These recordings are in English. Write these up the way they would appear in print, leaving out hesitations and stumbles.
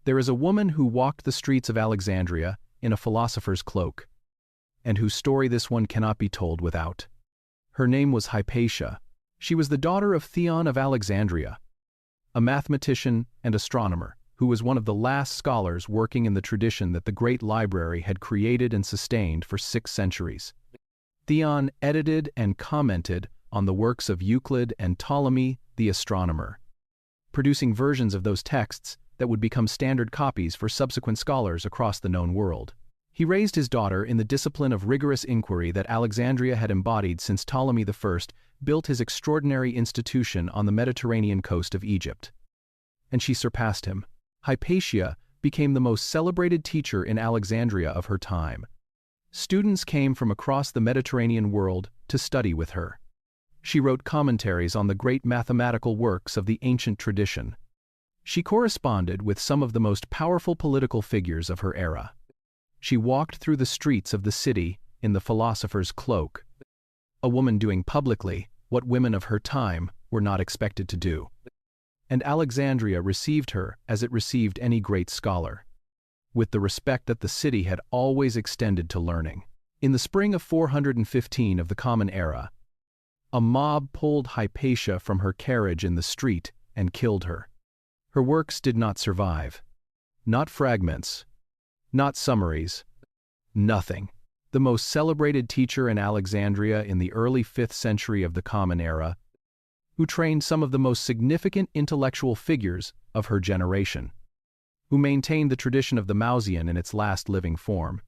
There is a woman who walked the streets of Alexandria in a philosopher's cloak, and whose story this one cannot be told without. Her name was Hypatia. She was the daughter of Theon of Alexandria, a mathematician and astronomer who was one of the last scholars working in the tradition that the great library had created and sustained for 6 centuries. Theon edited and commented on the works of Euclid and Ptolemy the astronomer, producing versions of those texts that would become standard copies for subsequent scholars across the known world. He raised his daughter in the discipline of rigorous inquiry that Alexandria had embodied since Ptolemy I built his extraordinary institution on the Mediterranean coast of Egypt. And she surpassed him. Hypatia became the most celebrated teacher in Alexandria of her time. Students came from across the Mediterranean world to study with her. She wrote commentaries on the great mathematical works of the ancient tradition. She corresponded with some of the most powerful political figures of her era. She walked through the streets of the city in the philosopher's cloak, a woman doing publicly what women of her time were not expected to do. And Alexandria received her as it received any great scholar, with the respect that the city had always extended to learning. In the spring of 415 of the Common Era, a mob pulled Hypatia from her carriage in the street and killed her. Her works did not survive. Not fragments, not summaries, nothing. The most celebrated teacher in Alexandria in the early 5th century of the Common Era, who trained some of the most significant intellectual figures of her generation, who maintained the tradition of the Mausian in its last living form,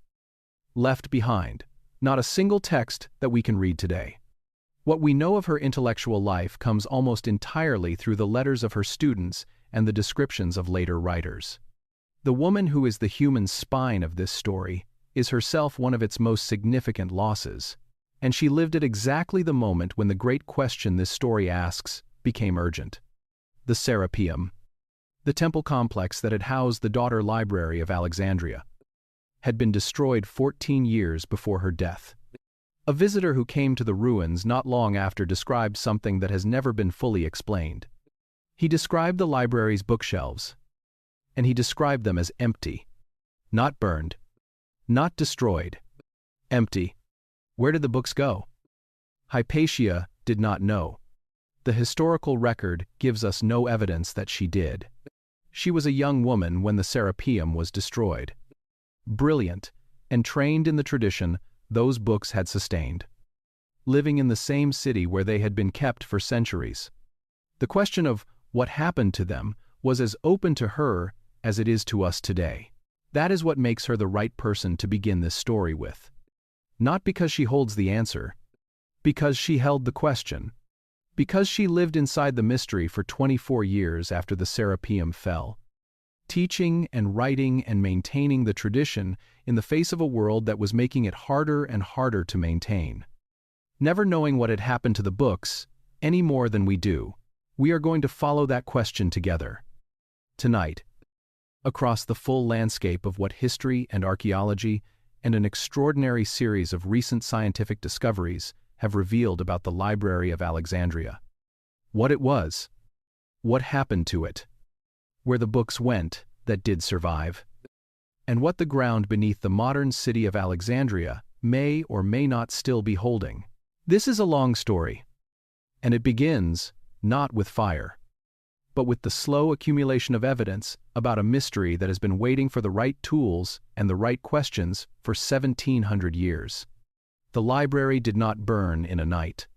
left behind not a single text that we can read today. What we know of her intellectual life comes almost entirely through the letters of her students and the descriptions of later writers. The woman who is the human spine of this story is herself one of its most significant losses, and she lived at exactly the moment when the great question this story asks became urgent. The Serapeum, the temple complex that had housed the daughter Library of Alexandria, had been destroyed 14 years before her death. A visitor who came to the ruins not long after described something that has never been fully explained. He described the library's bookshelves, and he described them as empty, not burned, not destroyed, empty. Where did the books go? Hypatia did not know. The historical record gives us no evidence that she did. She was a young woman when the Serapeum was destroyed. Brilliant and trained in the tradition those books had sustained, living in the same city where they had been kept for centuries. The question of what happened to them was as open to her as it is to us today. That is what makes her the right person to begin this story with. Not because she holds the answer, because she held the question, because she lived inside the mystery for 24 years after the Serapeum fell, teaching and writing and maintaining the tradition in the face of a world that was making it harder and harder to maintain. Never knowing what had happened to the books, any more than we do, we are going to follow that question together. Tonight, across the full landscape of what history and archaeology and an extraordinary series of recent scientific discoveries have revealed about the Library of Alexandria. What it was, what happened to it, where the books went that did survive, and what the ground beneath the modern city of Alexandria may or may not still be holding. This is a long story, and it begins not with fire, but with the slow accumulation of evidence about a mystery that has been waiting for the right tools and the right questions for 1,700 years. The library did not burn in a night,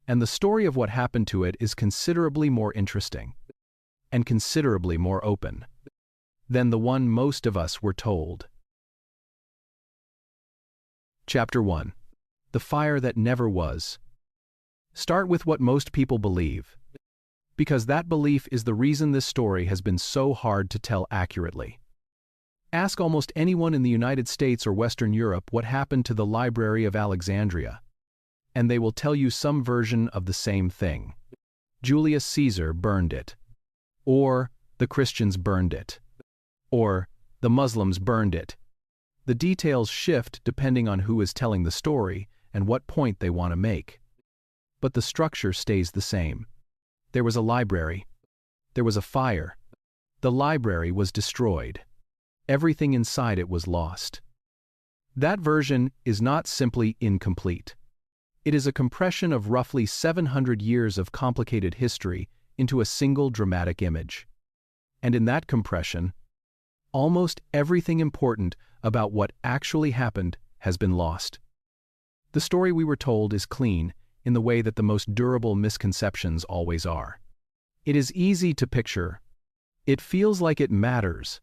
and the story of what happened to it is considerably more interesting and considerably more open than the one most of us were told. Chapter 1. The Fire That Never Was. Start with what most people believe, because that belief is the reason this story has been so hard to tell accurately. Ask almost anyone in the United States or Western Europe what happened to the Library of Alexandria, and they will tell you some version of the same thing. Julius Caesar burned it, or the Christians burned it, or the Muslims burned it. The details shift depending on who is telling the story and what point they want to make. But the structure stays the same. There was a library. There was a fire. The library was destroyed. Everything inside it was lost. That version is not simply incomplete. It is a compression of roughly 700 years of complicated history into a single dramatic image. And in that compression, almost everything important about what actually happened has been lost. The story we were told is clean in the way that the most durable misconceptions always are. It is easy to picture. It feels like it matters.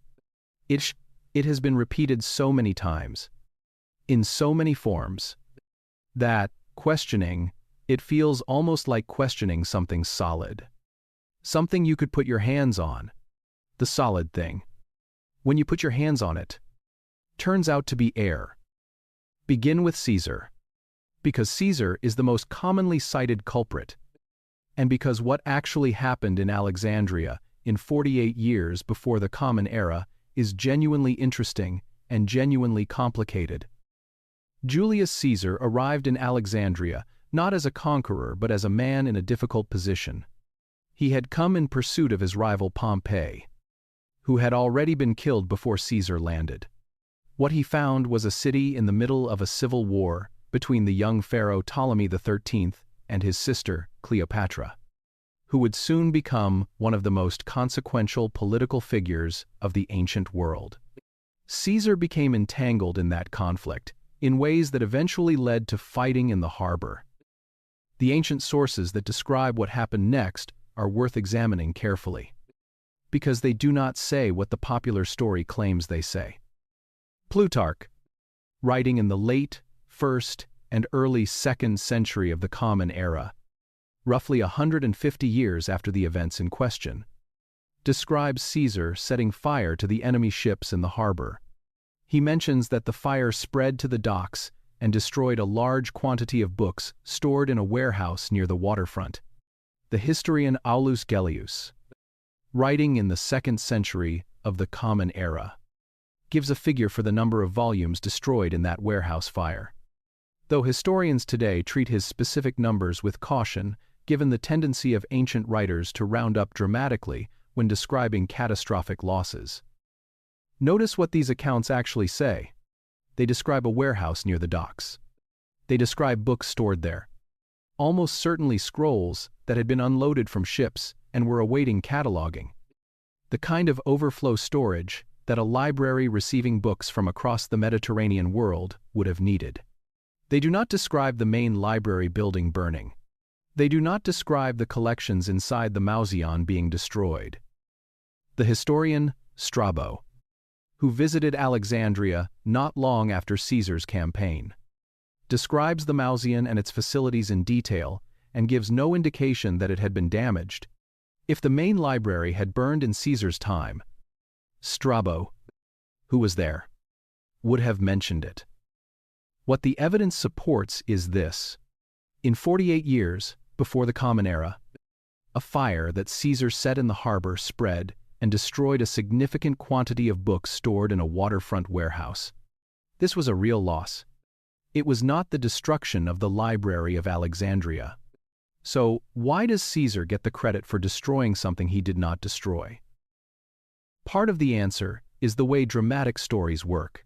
It has been repeated so many times, in so many forms, that questioning it feels almost like questioning something solid. Something you could put your hands on. The solid thing. When you put your hands on it, turns out to be air. Begin with Caesar. Because Caesar is the most commonly cited culprit, and because what actually happened in Alexandria in 48 years before the Common Era is genuinely interesting and genuinely complicated. Julius Caesar arrived in Alexandria not as a conqueror but as a man in a difficult position. He had come in pursuit of his rival Pompey, who had already been killed before Caesar landed. What he found was a city in the middle of a civil war between the young pharaoh Ptolemy XIII and his sister Cleopatra, who would soon become one of the most consequential political figures of the ancient world. Caesar became entangled in that conflict in ways that eventually led to fighting in the harbor. The ancient sources that describe what happened next are worth examining carefully, because they do not say what the popular story claims they say. Plutarch, writing in the late 1st and early 2nd century of the Common Era, roughly 150 years after the events in question, describes Caesar setting fire to the enemy ships in the harbor. He mentions that the fire spread to the docks and destroyed a large quantity of books stored in a warehouse near the waterfront. The historian Aulus Gellius, writing in the 2nd century of the Common Era, gives a figure for the number of volumes destroyed in that warehouse fire. Though historians today treat his specific numbers with caution, given the tendency of ancient writers to round up dramatically when describing catastrophic losses. Notice what these accounts actually say. They describe a warehouse near the docks. They describe books stored there, almost certainly scrolls that had been unloaded from ships and were awaiting cataloging. The kind of overflow storage that a library receiving books from across the Mediterranean world would have needed. They do not describe the main library building burning. They do not describe the collections inside the Mausoleum being destroyed. The historian Strabo, who visited Alexandria not long after Caesar's campaign, describes the Mausoleum and its facilities in detail and gives no indication that it had been damaged. If the main library had burned in Caesar's time, Strabo, who was there, would have mentioned it. What the evidence supports is this. In 48 years before the Common Era, a fire that Caesar set in the harbor spread and destroyed a significant quantity of books stored in a waterfront warehouse. This was a real loss. It was not the destruction of the Library of Alexandria. So, why does Caesar get the credit for destroying something he did not destroy? Part of the answer is the way dramatic stories work.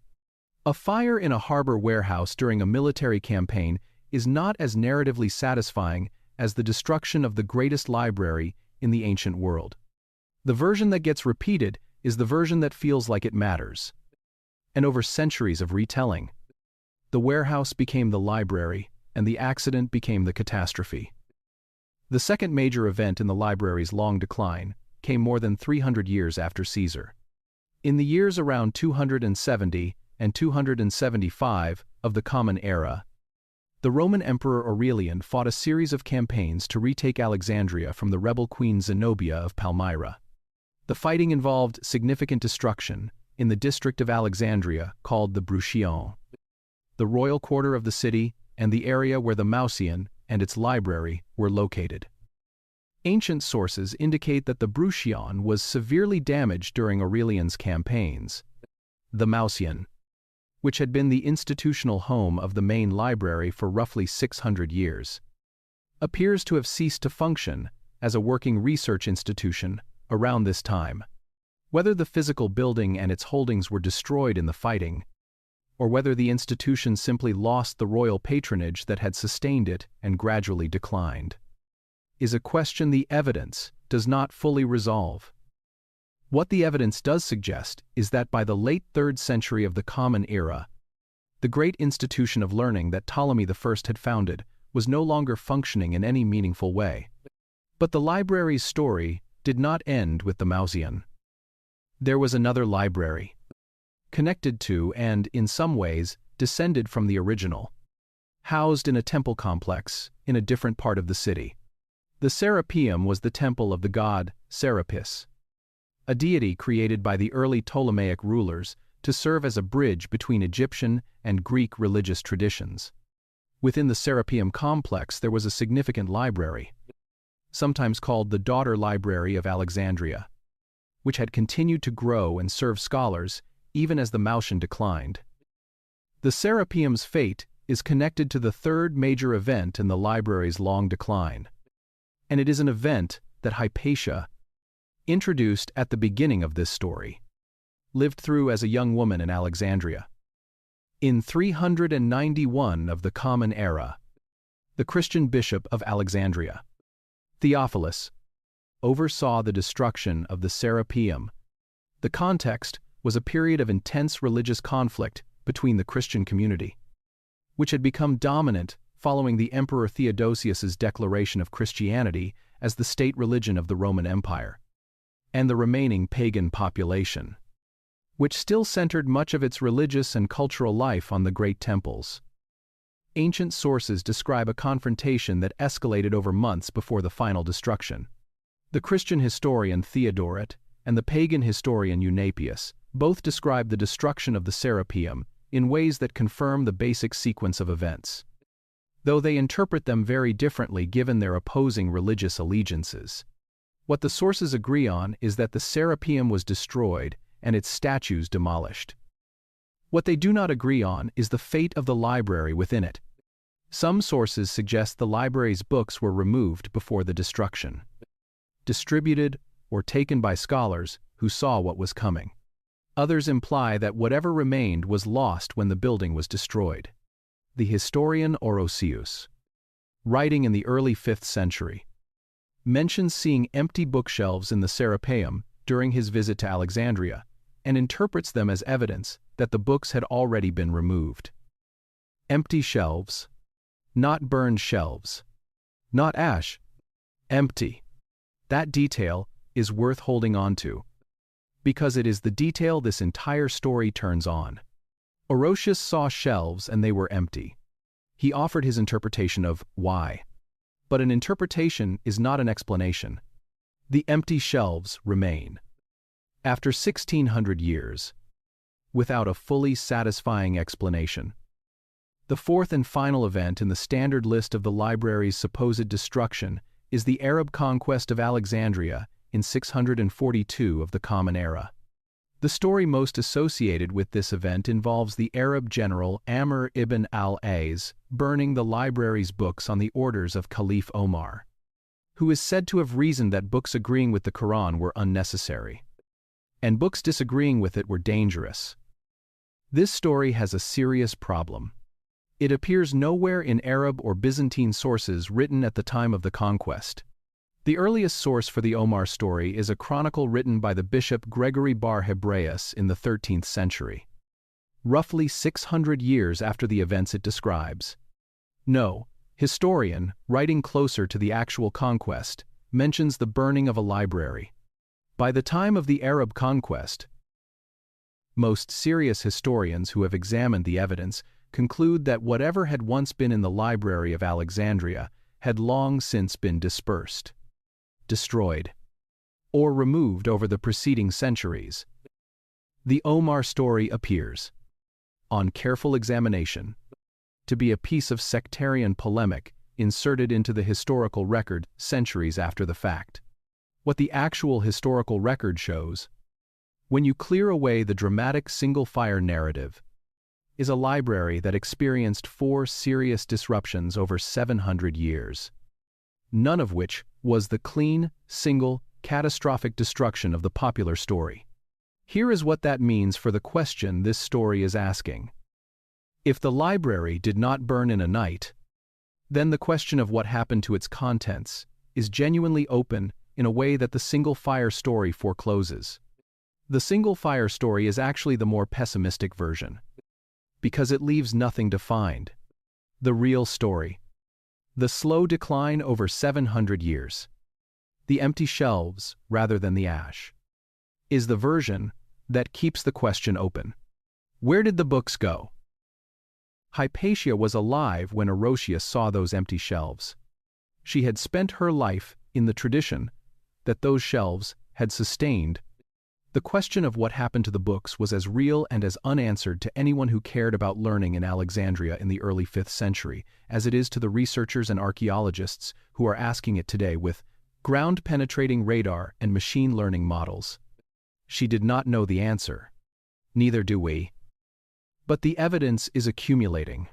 A fire in a harbor warehouse during a military campaign is not as narratively satisfying as the destruction of the greatest library in the ancient world. The version that gets repeated is the version that feels like it matters. And over centuries of retelling, the warehouse became the library, and the accident became the catastrophe. The second major event in the library's long decline came more than 300 years after Caesar. In the years around 270 and 275 of the Common Era, the Roman Emperor Aurelian fought a series of campaigns to retake Alexandria from the rebel queen Zenobia of Palmyra. The fighting involved significant destruction in the district of Alexandria called the Bruchion, the royal quarter of the city, and the area where the Mausoleum and its library were located. Ancient sources indicate that the Bruchion was severely damaged during Aurelian's campaigns. The Mausoleum, which had been the institutional home of the main library for roughly 600 years, appears to have ceased to function as a working research institution around this time. Whether the physical building and its holdings were destroyed in the fighting, or whether the institution simply lost the royal patronage that had sustained it and gradually declined, is a question the evidence does not fully resolve. What the evidence does suggest is that by the late 3rd century of the Common Era, the great institution of learning that Ptolemy I had founded was no longer functioning in any meaningful way. But the library's story did not end with the Mausoleum. There was another library, connected to and, in some ways, descended from the original, housed in a temple complex in a different part of the city. The Serapeum was the temple of the god Serapis, a deity created by the early Ptolemaic rulers to serve as a bridge between Egyptian and Greek religious traditions. Within the Serapeum complex there was a significant library, sometimes called the Daughter Library of Alexandria, which had continued to grow and serve scholars even as the Mausoleum declined. The Serapeum's fate is connected to the 3rd major event in the library's long decline, and it is an event that Hypatia, introduced at the beginning of this story, lived through as a young woman in Alexandria. In 391 of the Common Era, the Christian bishop of Alexandria, Theophilus, oversaw the destruction of the Serapeum. The context was a period of intense religious conflict between the Christian community, which had become dominant following the Emperor Theodosius's declaration of Christianity as the state religion of the Roman Empire, and the remaining pagan population, which still centered much of its religious and cultural life on the great temples. Ancient sources describe a confrontation that escalated over months before the final destruction. The Christian historian Theodoret and the pagan historian Eunapius both describe the destruction of the Serapeum in ways that confirm the basic sequence of events, though they interpret them very differently given their opposing religious allegiances. What the sources agree on is that the Serapeum was destroyed and its statues demolished. What they do not agree on is the fate of the library within it. Some sources suggest the library's books were removed before the destruction, distributed or taken by scholars who saw what was coming. Others imply that whatever remained was lost when the building was destroyed. The historian Orosius, writing in the early 5th century, mentions seeing empty bookshelves in the Serapeum during his visit to Alexandria, and interprets them as evidence that the books had already been removed. Empty shelves, not burned shelves, not ash, empty. That detail is worth holding on to, because it is the detail this entire story turns on. Orosius saw shelves and they were empty. He offered his interpretation of why. But an interpretation is not an explanation. The empty shelves remain. After 1600 years, without a fully satisfying explanation. The 4th and final event in the standard list of the library's supposed destruction is the Arab conquest of Alexandria in 642 of the Common Era. The story most associated with this event involves the Arab general Amr ibn al-As burning the library's books on the orders of Caliph Omar, who is said to have reasoned that books agreeing with the Quran were unnecessary, and books disagreeing with it were dangerous. This story has a serious problem. It appears nowhere in Arab or Byzantine sources written at the time of the conquest. The earliest source for the Omar story is a chronicle written by the bishop Gregory Bar Hebraeus in the 13th century, roughly 600 years after the events it describes. No historian, writing closer to the actual conquest, mentions the burning of a library. By the time of the Arab conquest, most serious historians who have examined the evidence conclude that whatever had once been in the Library of Alexandria had long since been dispersed, destroyed, or removed over the preceding centuries. The Omar story appears, on careful examination, to be a piece of sectarian polemic inserted into the historical record centuries after the fact. What the actual historical record shows, when you clear away the dramatic single-fire narrative, is a library that experienced 4 serious disruptions over 700 years, none of which was the clean, single, catastrophic destruction of the popular story. Here is what that means for the question this story is asking. If the library did not burn in a night, then the question of what happened to its contents is genuinely open in a way that the single fire story forecloses. The single fire story is actually the more pessimistic version, because it leaves nothing to find. The real story, the slow decline over 700 years, the empty shelves rather than the ash, is the version that keeps the question open. Where did the books go? Hypatia was alive when Orosius saw those empty shelves. She had spent her life in the tradition that those shelves had sustained. The question of what happened to the books was as real and as unanswered to anyone who cared about learning in Alexandria in the early 5th century as it is to the researchers and archaeologists who are asking it today with ground-penetrating radar and machine learning models. She did not know the answer. Neither do we. But the evidence is accumulating,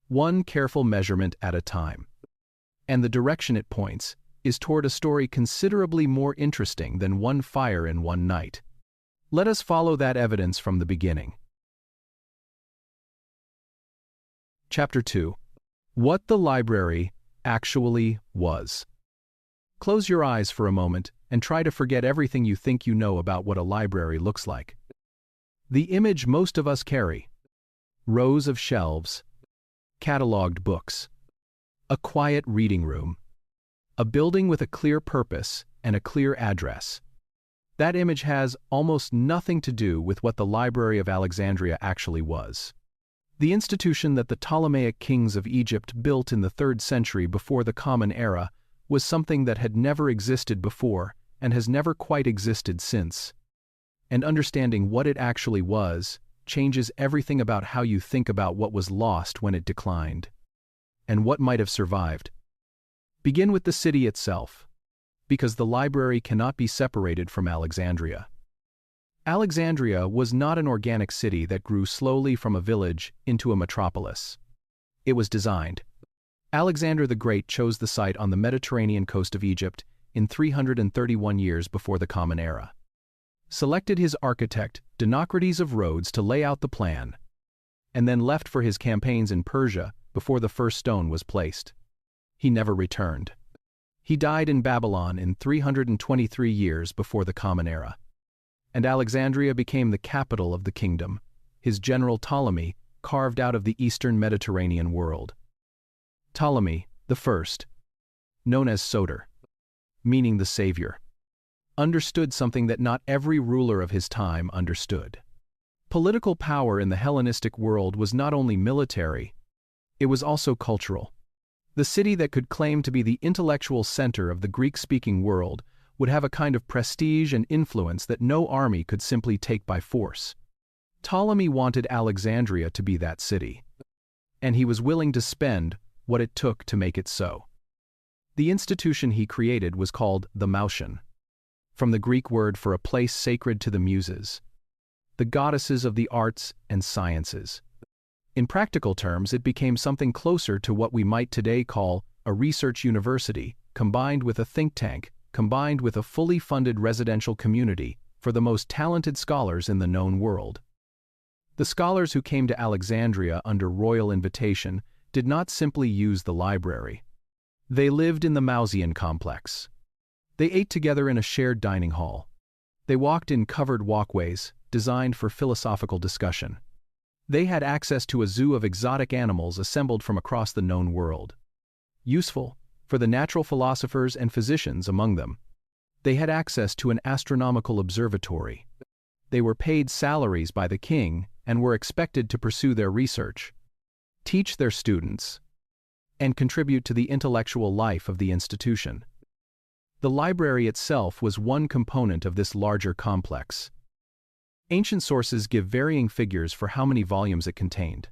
one careful measurement at a time. And the direction it points is toward a story considerably more interesting than one fire in one night. Let us follow that evidence from the beginning. Chapter 2. What the library actually was. Close your eyes for a moment and try to forget everything you think you know about what a library looks like. The image most of us carry: rows of shelves, catalogued books, a quiet reading room, a building with a clear purpose and a clear address. That image has almost nothing to do with what the Library of Alexandria actually was. The institution that the Ptolemaic kings of Egypt built in the 3rd century before the Common Era was something that had never existed before and has never quite existed since. And understanding what it actually was changes everything about how you think about what was lost when it declined, and what might have survived. Begin with the city itself, because the library cannot be separated from Alexandria. Alexandria was not an organic city that grew slowly from a village into a metropolis. It was designed. Alexander the Great chose the site on the Mediterranean coast of Egypt in 331 years before the Common Era. Selected his architect, Dinocrates of Rhodes, to lay out the plan, and then left for his campaigns in Persia before the first stone was placed. He never returned. He died in Babylon in 323 years before the Common Era. And Alexandria became the capital of the kingdom, his general Ptolemy carved out of the eastern Mediterranean world. Ptolemy the First, known as Soter, meaning the savior, understood something that not every ruler of his time understood. Political power in the Hellenistic world was not only military, it was also cultural. The city that could claim to be the intellectual center of the Greek-speaking world would have a kind of prestige and influence that no army could simply take by force. Ptolemy wanted Alexandria to be that city, and he was willing to spend what it took to make it so. The institution he created was called the Mausion, from the Greek word for a place sacred to the Muses, the goddesses of the arts and sciences. In practical terms, it became something closer to what we might today call a research university, combined with a think tank, combined with a fully funded residential community for the most talented scholars in the known world. The scholars who came to Alexandria under royal invitation did not simply use the library. They lived in the Mausion complex. They ate together in a shared dining hall. They walked in covered walkways designed for philosophical discussion. They had access to a zoo of exotic animals assembled from across the known world. Useful for the natural philosophers and physicians among them. They had access to an astronomical observatory. They were paid salaries by the king and were expected to pursue their research, teach their students, and contribute to the intellectual life of the institution. The library itself was one component of this larger complex. Ancient sources give varying figures for how many volumes it contained.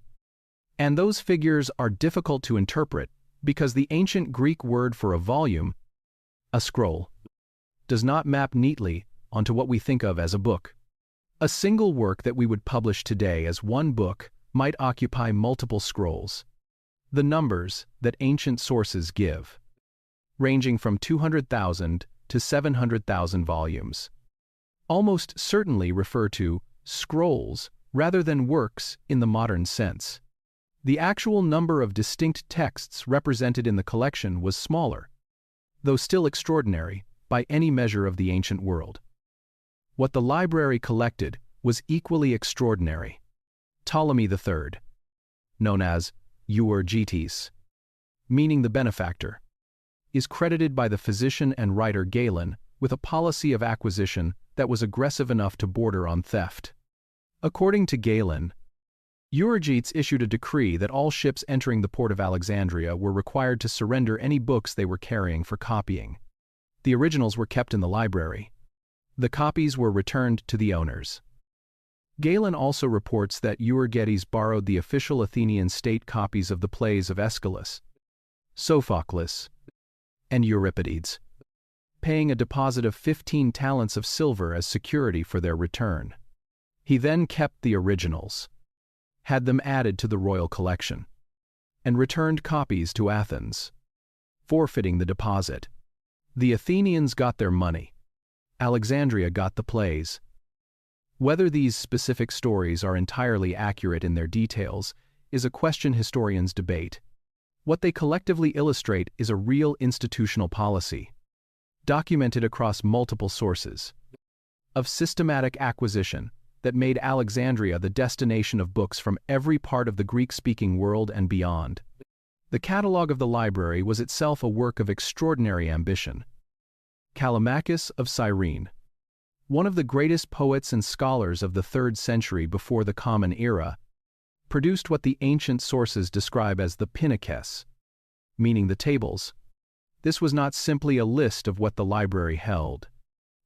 And those figures are difficult to interpret because the ancient Greek word for a volume, a scroll, does not map neatly onto what we think of as a book. A single work that we would publish today as one book might occupy multiple scrolls. The numbers that ancient sources give, ranging from 200,000 to 700,000 volumes. almost certainly refer to scrolls rather than works in the modern sense. The actual number of distinct texts represented in the collection was smaller, though still extraordinary by any measure of the ancient world. What the library collected was equally extraordinary. Ptolemy III, known as Euergetes, meaning the benefactor, is credited by the physician and writer Galen with a policy of acquisition that was aggressive enough to border on theft. According to Galen, Euergetes issued a decree that all ships entering the port of Alexandria were required to surrender any books they were carrying for copying. The originals were kept in the library. The copies were returned to the owners. Galen also reports that Euergetes borrowed the official Athenian state copies of the plays of Aeschylus, Sophocles, and Euripides, paying a deposit of 15 talents of silver as security for their return. He then kept the originals, had them added to the royal collection, and returned copies to Athens, forfeiting the deposit. The Athenians got their money. Alexandria got the plays. Whether these specific stories are entirely accurate in their details is a question historians debate. What they collectively illustrate is a real institutional policy, documented across multiple sources, of systematic acquisition that made Alexandria the destination of books from every part of the Greek-speaking world and beyond. The catalogue of the library was itself a work of extraordinary ambition. Callimachus of Cyrene, one of the greatest poets and scholars of the 3rd century before the Common Era, produced what the ancient sources describe as the Pinaces, meaning the tables. This was not simply a list of what the library held.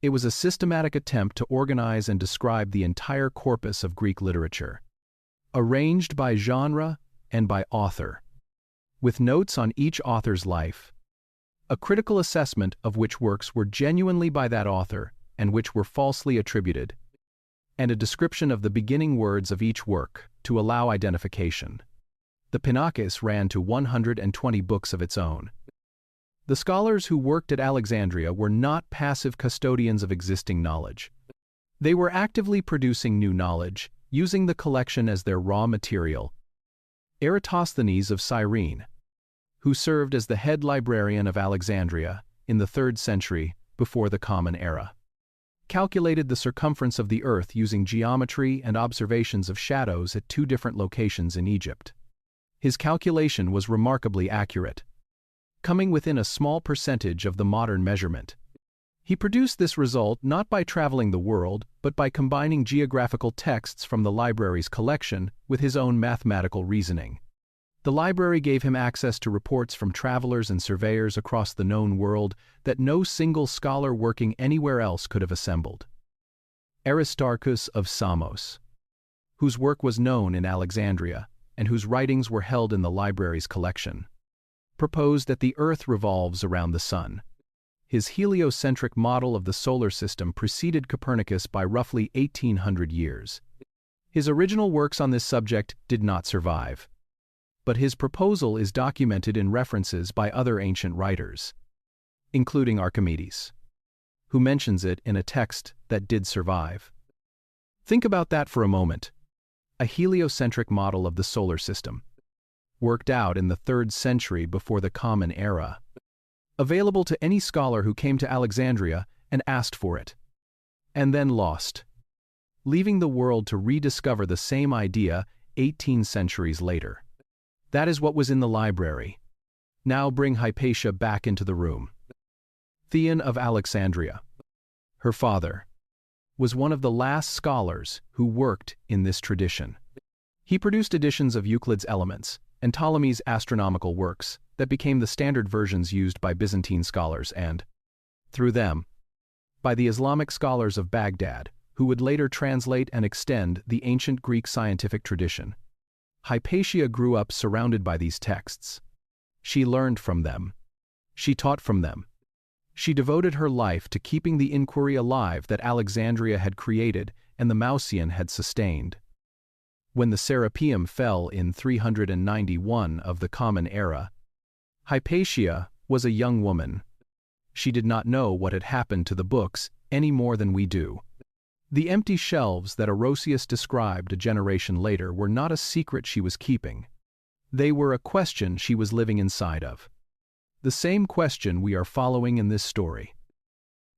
It was a systematic attempt to organize and describe the entire corpus of Greek literature, arranged by genre and by author, with notes on each author's life, a critical assessment of which works were genuinely by that author and which were falsely attributed, and a description of the beginning words of each work to allow identification. The Pinaces ran to 120 books of its own. The scholars who worked at Alexandria were not passive custodians of existing knowledge. They were actively producing new knowledge, using the collection as their raw material. Eratosthenes of Cyrene, who served as the head librarian of Alexandria in the 3rd century before the Common Era, calculated the circumference of the earth using geometry and observations of shadows at 2 different locations in Egypt. His calculation was remarkably accurate, coming within a small percentage of the modern measurement. He produced this result not by traveling the world, but by combining geographical texts from the library's collection with his own mathematical reasoning. The library gave him access to reports from travelers and surveyors across the known world that no single scholar working anywhere else could have assembled. Aristarchus of Samos, whose work was known in Alexandria and whose writings were held in the library's collection, proposed that the Earth revolves around the Sun. His heliocentric model of the solar system preceded Copernicus by roughly 1800 years. His original works on this subject did not survive, but his proposal is documented in references by other ancient writers, including Archimedes, who mentions it in a text that did survive. Think about that for a moment. A heliocentric model of the solar system, worked out in the 3rd century before the Common Era, available to any scholar who came to Alexandria and asked for it, and then lost, leaving the world to rediscover the same idea 18 centuries later. That is what was in the library. Now bring Hypatia back into the room. Theon of Alexandria, her father, was one of the last scholars who worked in this tradition. He produced editions of Euclid's Elements and Ptolemy's astronomical works that became the standard versions used by Byzantine scholars and, through them, by the Islamic scholars of Baghdad, who would later translate and extend the ancient Greek scientific tradition. Hypatia grew up surrounded by these texts. She learned from them. She taught from them. She devoted her life to keeping the inquiry alive that Alexandria had created and the Mausian had sustained. When the Serapeum fell in 391 of the Common Era, Hypatia was a young woman. She did not know what had happened to the books any more than we do. The empty shelves that Orosius described a generation later were not a secret she was keeping. They were a question she was living inside of. The same question we are following in this story.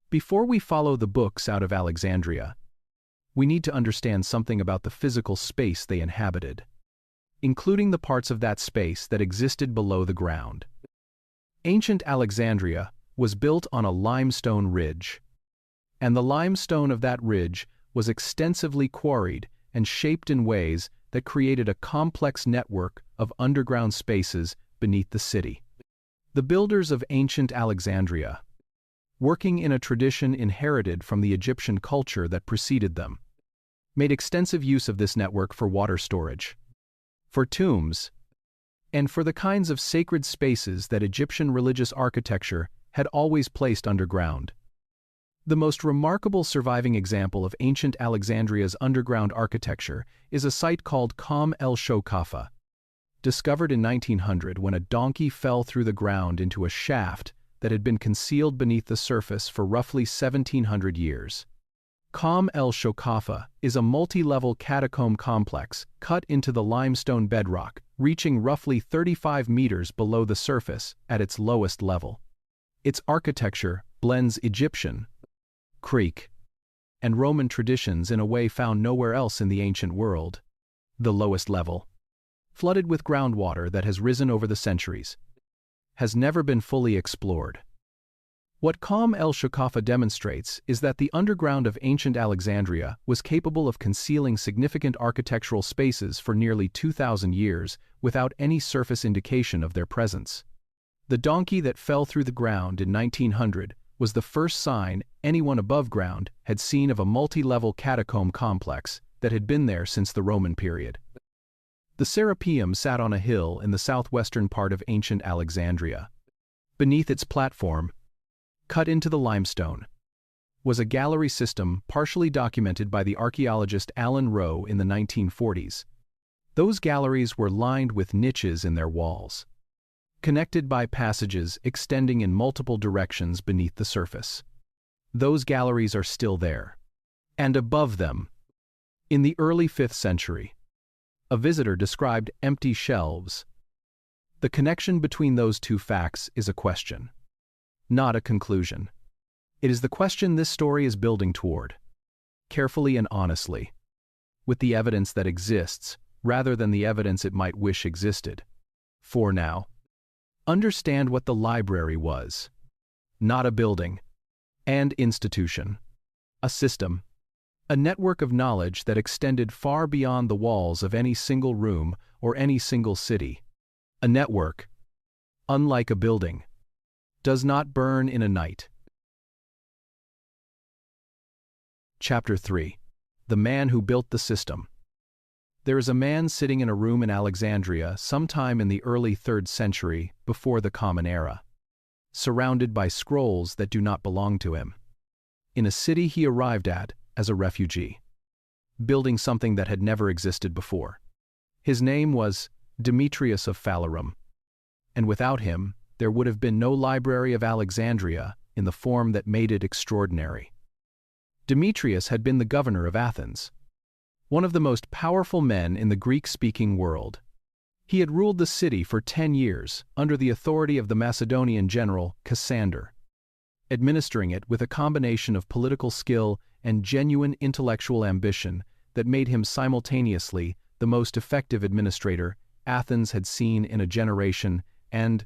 Before we follow the books out of Alexandria, we need to understand something about the physical space they inhabited, including the parts of that space that existed below the ground. Ancient Alexandria was built on a limestone ridge, and the limestone of that ridge was extensively quarried and shaped in ways that created a complex network of underground spaces beneath the city. The builders of ancient Alexandria, working in a tradition inherited from the Egyptian culture that preceded them, made extensive use of this network for water storage, for tombs, and for the kinds of sacred spaces that Egyptian religious architecture had always placed underground. The most remarkable surviving example of ancient Alexandria's underground architecture is a site called Qam el-Shokhafa, discovered in 1900 when a donkey fell through the ground into a shaft that had been concealed beneath the surface for roughly 1,700 years. Qam el-Shokhafa is a multi-level catacomb complex cut into the limestone bedrock, reaching roughly 35 meters below the surface at its lowest level. Its architecture blends Egyptian, Greek, and Roman traditions in a way found nowhere else in the ancient world. The lowest level, flooded with groundwater that has risen over the centuries, has never been fully explored. What Qam el-Shokhafa demonstrates is that the underground of ancient Alexandria was capable of concealing significant architectural spaces for nearly 2,000 years without any surface indication of their presence. The donkey that fell through the ground in 1900 was the first sign anyone above ground had seen of a multi-level catacomb complex that had been there since the Roman period. The Serapeum sat on a hill in the southwestern part of ancient Alexandria. Beneath its platform, cut into the limestone, was a gallery system partially documented by the archaeologist Alan Rowe in the 1940s. Those galleries were lined with niches in their walls, connected by passages extending in multiple directions beneath the surface. Those galleries are still there. And above them, in the early 5th century, a visitor described empty shelves. The connection between those two facts is a question, not a conclusion. It is the question this story is building toward, carefully and honestly, with the evidence that exists rather than the evidence it might wish existed. For now, understand what the library was. Not a building and institution, a system, a network of knowledge that extended far beyond the walls of any single room or any single city. A network, unlike a building, does not burn in a night. Chapter 3. The Man Who Built the System. There is a man sitting in a room in Alexandria sometime in the early 3rd century before the Common Era, surrounded by scrolls that do not belong to him, in a city he arrived at as a refugee, building something that had never existed before. His name was Demetrius of Phalerum, and without him there would have been no Library of Alexandria in the form that made it extraordinary. Demetrius had been the governor of Athens, one of the most powerful men in the Greek-speaking world. He had ruled the city for 10 years under the authority of the Macedonian general Cassander, administering it with a combination of political skill and genuine intellectual ambition that made him simultaneously the most effective administrator Athens had seen in a generation and,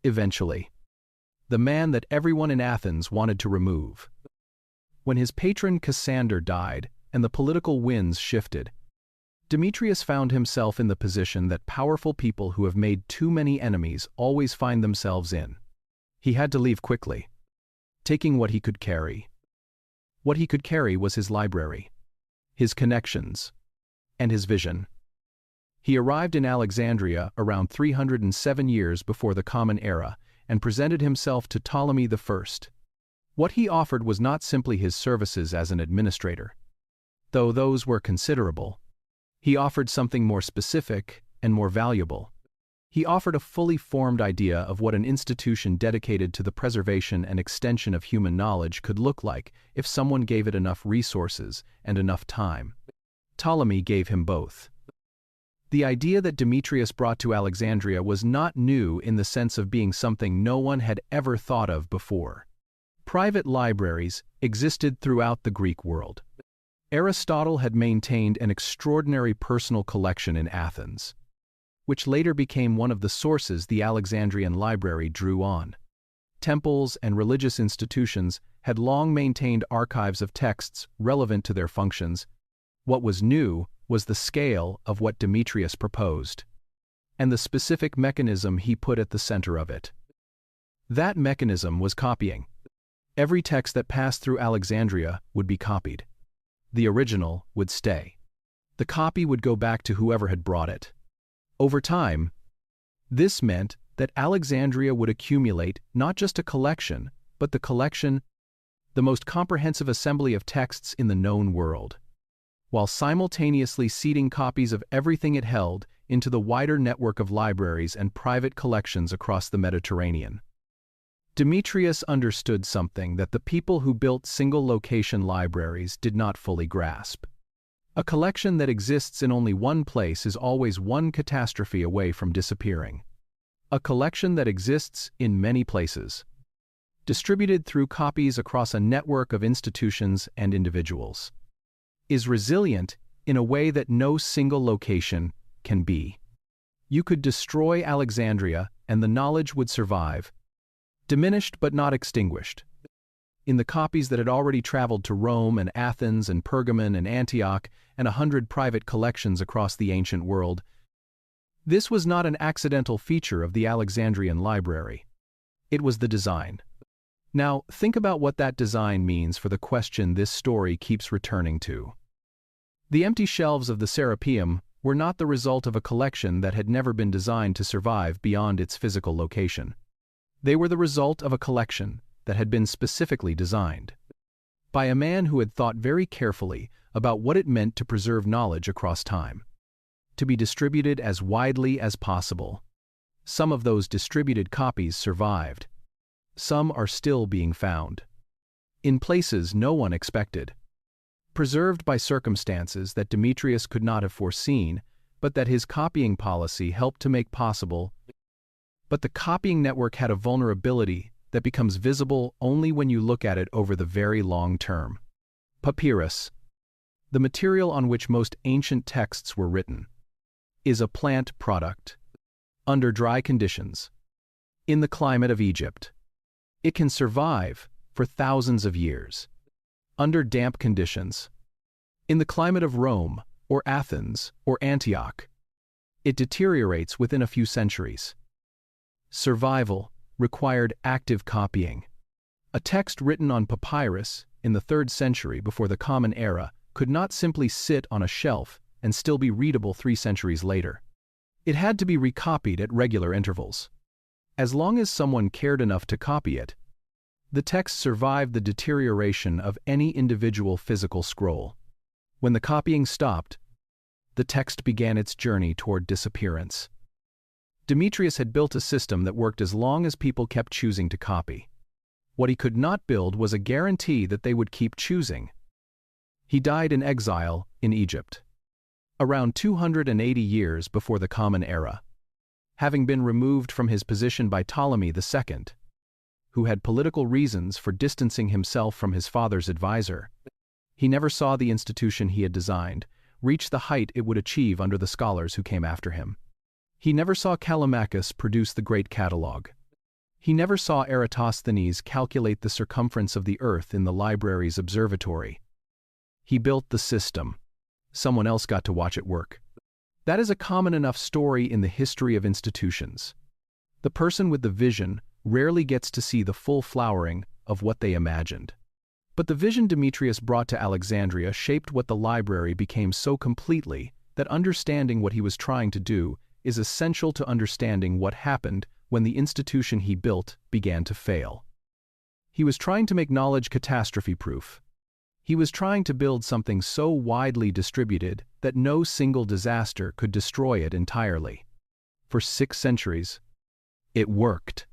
eventually, the man that everyone in Athens wanted to remove. When his patron Cassander died and the political winds shifted, Demetrius found himself in the position that powerful people who have made too many enemies always find themselves in. He had to leave quickly, taking what he could carry. What he could carry was his library, his connections, and his vision. He arrived in Alexandria around 307 years before the Common Era and presented himself to Ptolemy I. What he offered was not simply his services as an administrator, though those were considerable. He offered something more specific and more valuable. He offered a fully formed idea of what an institution dedicated to the preservation and extension of human knowledge could look like if someone gave it enough resources and enough time. Ptolemy gave him both. The idea that Demetrius brought to Alexandria was not new in the sense of being something no one had ever thought of before. Private libraries existed throughout the Greek world. Aristotle had maintained an extraordinary personal collection in Athens, which later became one of the sources the Alexandrian library drew on. Temples and religious institutions had long maintained archives of texts relevant to their functions. What was new was the scale of what Demetrius proposed, and the specific mechanism he put at the center of it. That mechanism was copying. Every text that passed through Alexandria would be copied. The original would stay. The copy would go back to whoever had brought it. Over time, this meant that Alexandria would accumulate not just a collection, but the most comprehensive assembly of texts in the known world, while simultaneously seeding copies of everything it held into the wider network of libraries and private collections across the Mediterranean. Demetrius understood something that the people who built single-location libraries did not fully grasp. A collection that exists in only one place is always one catastrophe away from disappearing. A collection that exists in many places, distributed through copies across a network of institutions and individuals, is resilient in a way that no single location can be. You could destroy Alexandria and the knowledge would survive, diminished but not extinguished. In the copies that had already traveled to Rome and Athens and Pergamon and Antioch and 100 private collections across the ancient world, this was not an accidental feature of the Alexandrian library. It was the design. Now, think about what that design means for the question this story keeps returning to. The empty shelves of the Serapeum were not the result of a collection that had never been designed to survive beyond its physical location. They were the result of a collection that had been specifically designed by a man who had thought very carefully about what it meant to preserve knowledge across time, to be distributed as widely as possible. Some of those distributed copies survived. Some are still being found, in places no one expected, preserved by circumstances that Demetrius could not have foreseen, but that his copying policy helped to make possible. But the copying network had a vulnerability that becomes visible only when you look at it over the very long term. Papyrus, the material on which most ancient texts were written, is a plant product. Under dry conditions, in the climate of Egypt, it can survive for thousands of years. Under damp conditions, in the climate of Rome or Athens or Antioch, it deteriorates within a few centuries. Survival required active copying. A text written on papyrus in the 3rd century before the Common Era could not simply sit on a shelf and still be readable 3 centuries later. It had to be recopied at regular intervals. As long as someone cared enough to copy it, the text survived the deterioration of any individual physical scroll. When the copying stopped, the text began its journey toward disappearance. Demetrius had built a system that worked as long as people kept choosing to copy. What he could not build was a guarantee that they would keep choosing. He died in exile in Egypt, around 280 years before the Common Era, having been removed from his position by Ptolemy II, who had political reasons for distancing himself from his father's advisor. He never saw the institution he had designed reach the height it would achieve under the scholars who came after him. He never saw Callimachus produce the great catalogue. He never saw Eratosthenes calculate the circumference of the earth in the library's observatory. He built the system. Someone else got to watch it work. That is a common enough story in the history of institutions. The person with the vision rarely gets to see the full flowering of what they imagined. But the vision Demetrius brought to Alexandria shaped what the library became so completely that understanding what he was trying to do is essential to understanding what happened when the institution he built began to fail. He was trying to make knowledge catastrophe-proof. He was trying to build something so widely distributed that no single disaster could destroy it entirely. for 6 centuries. It worked.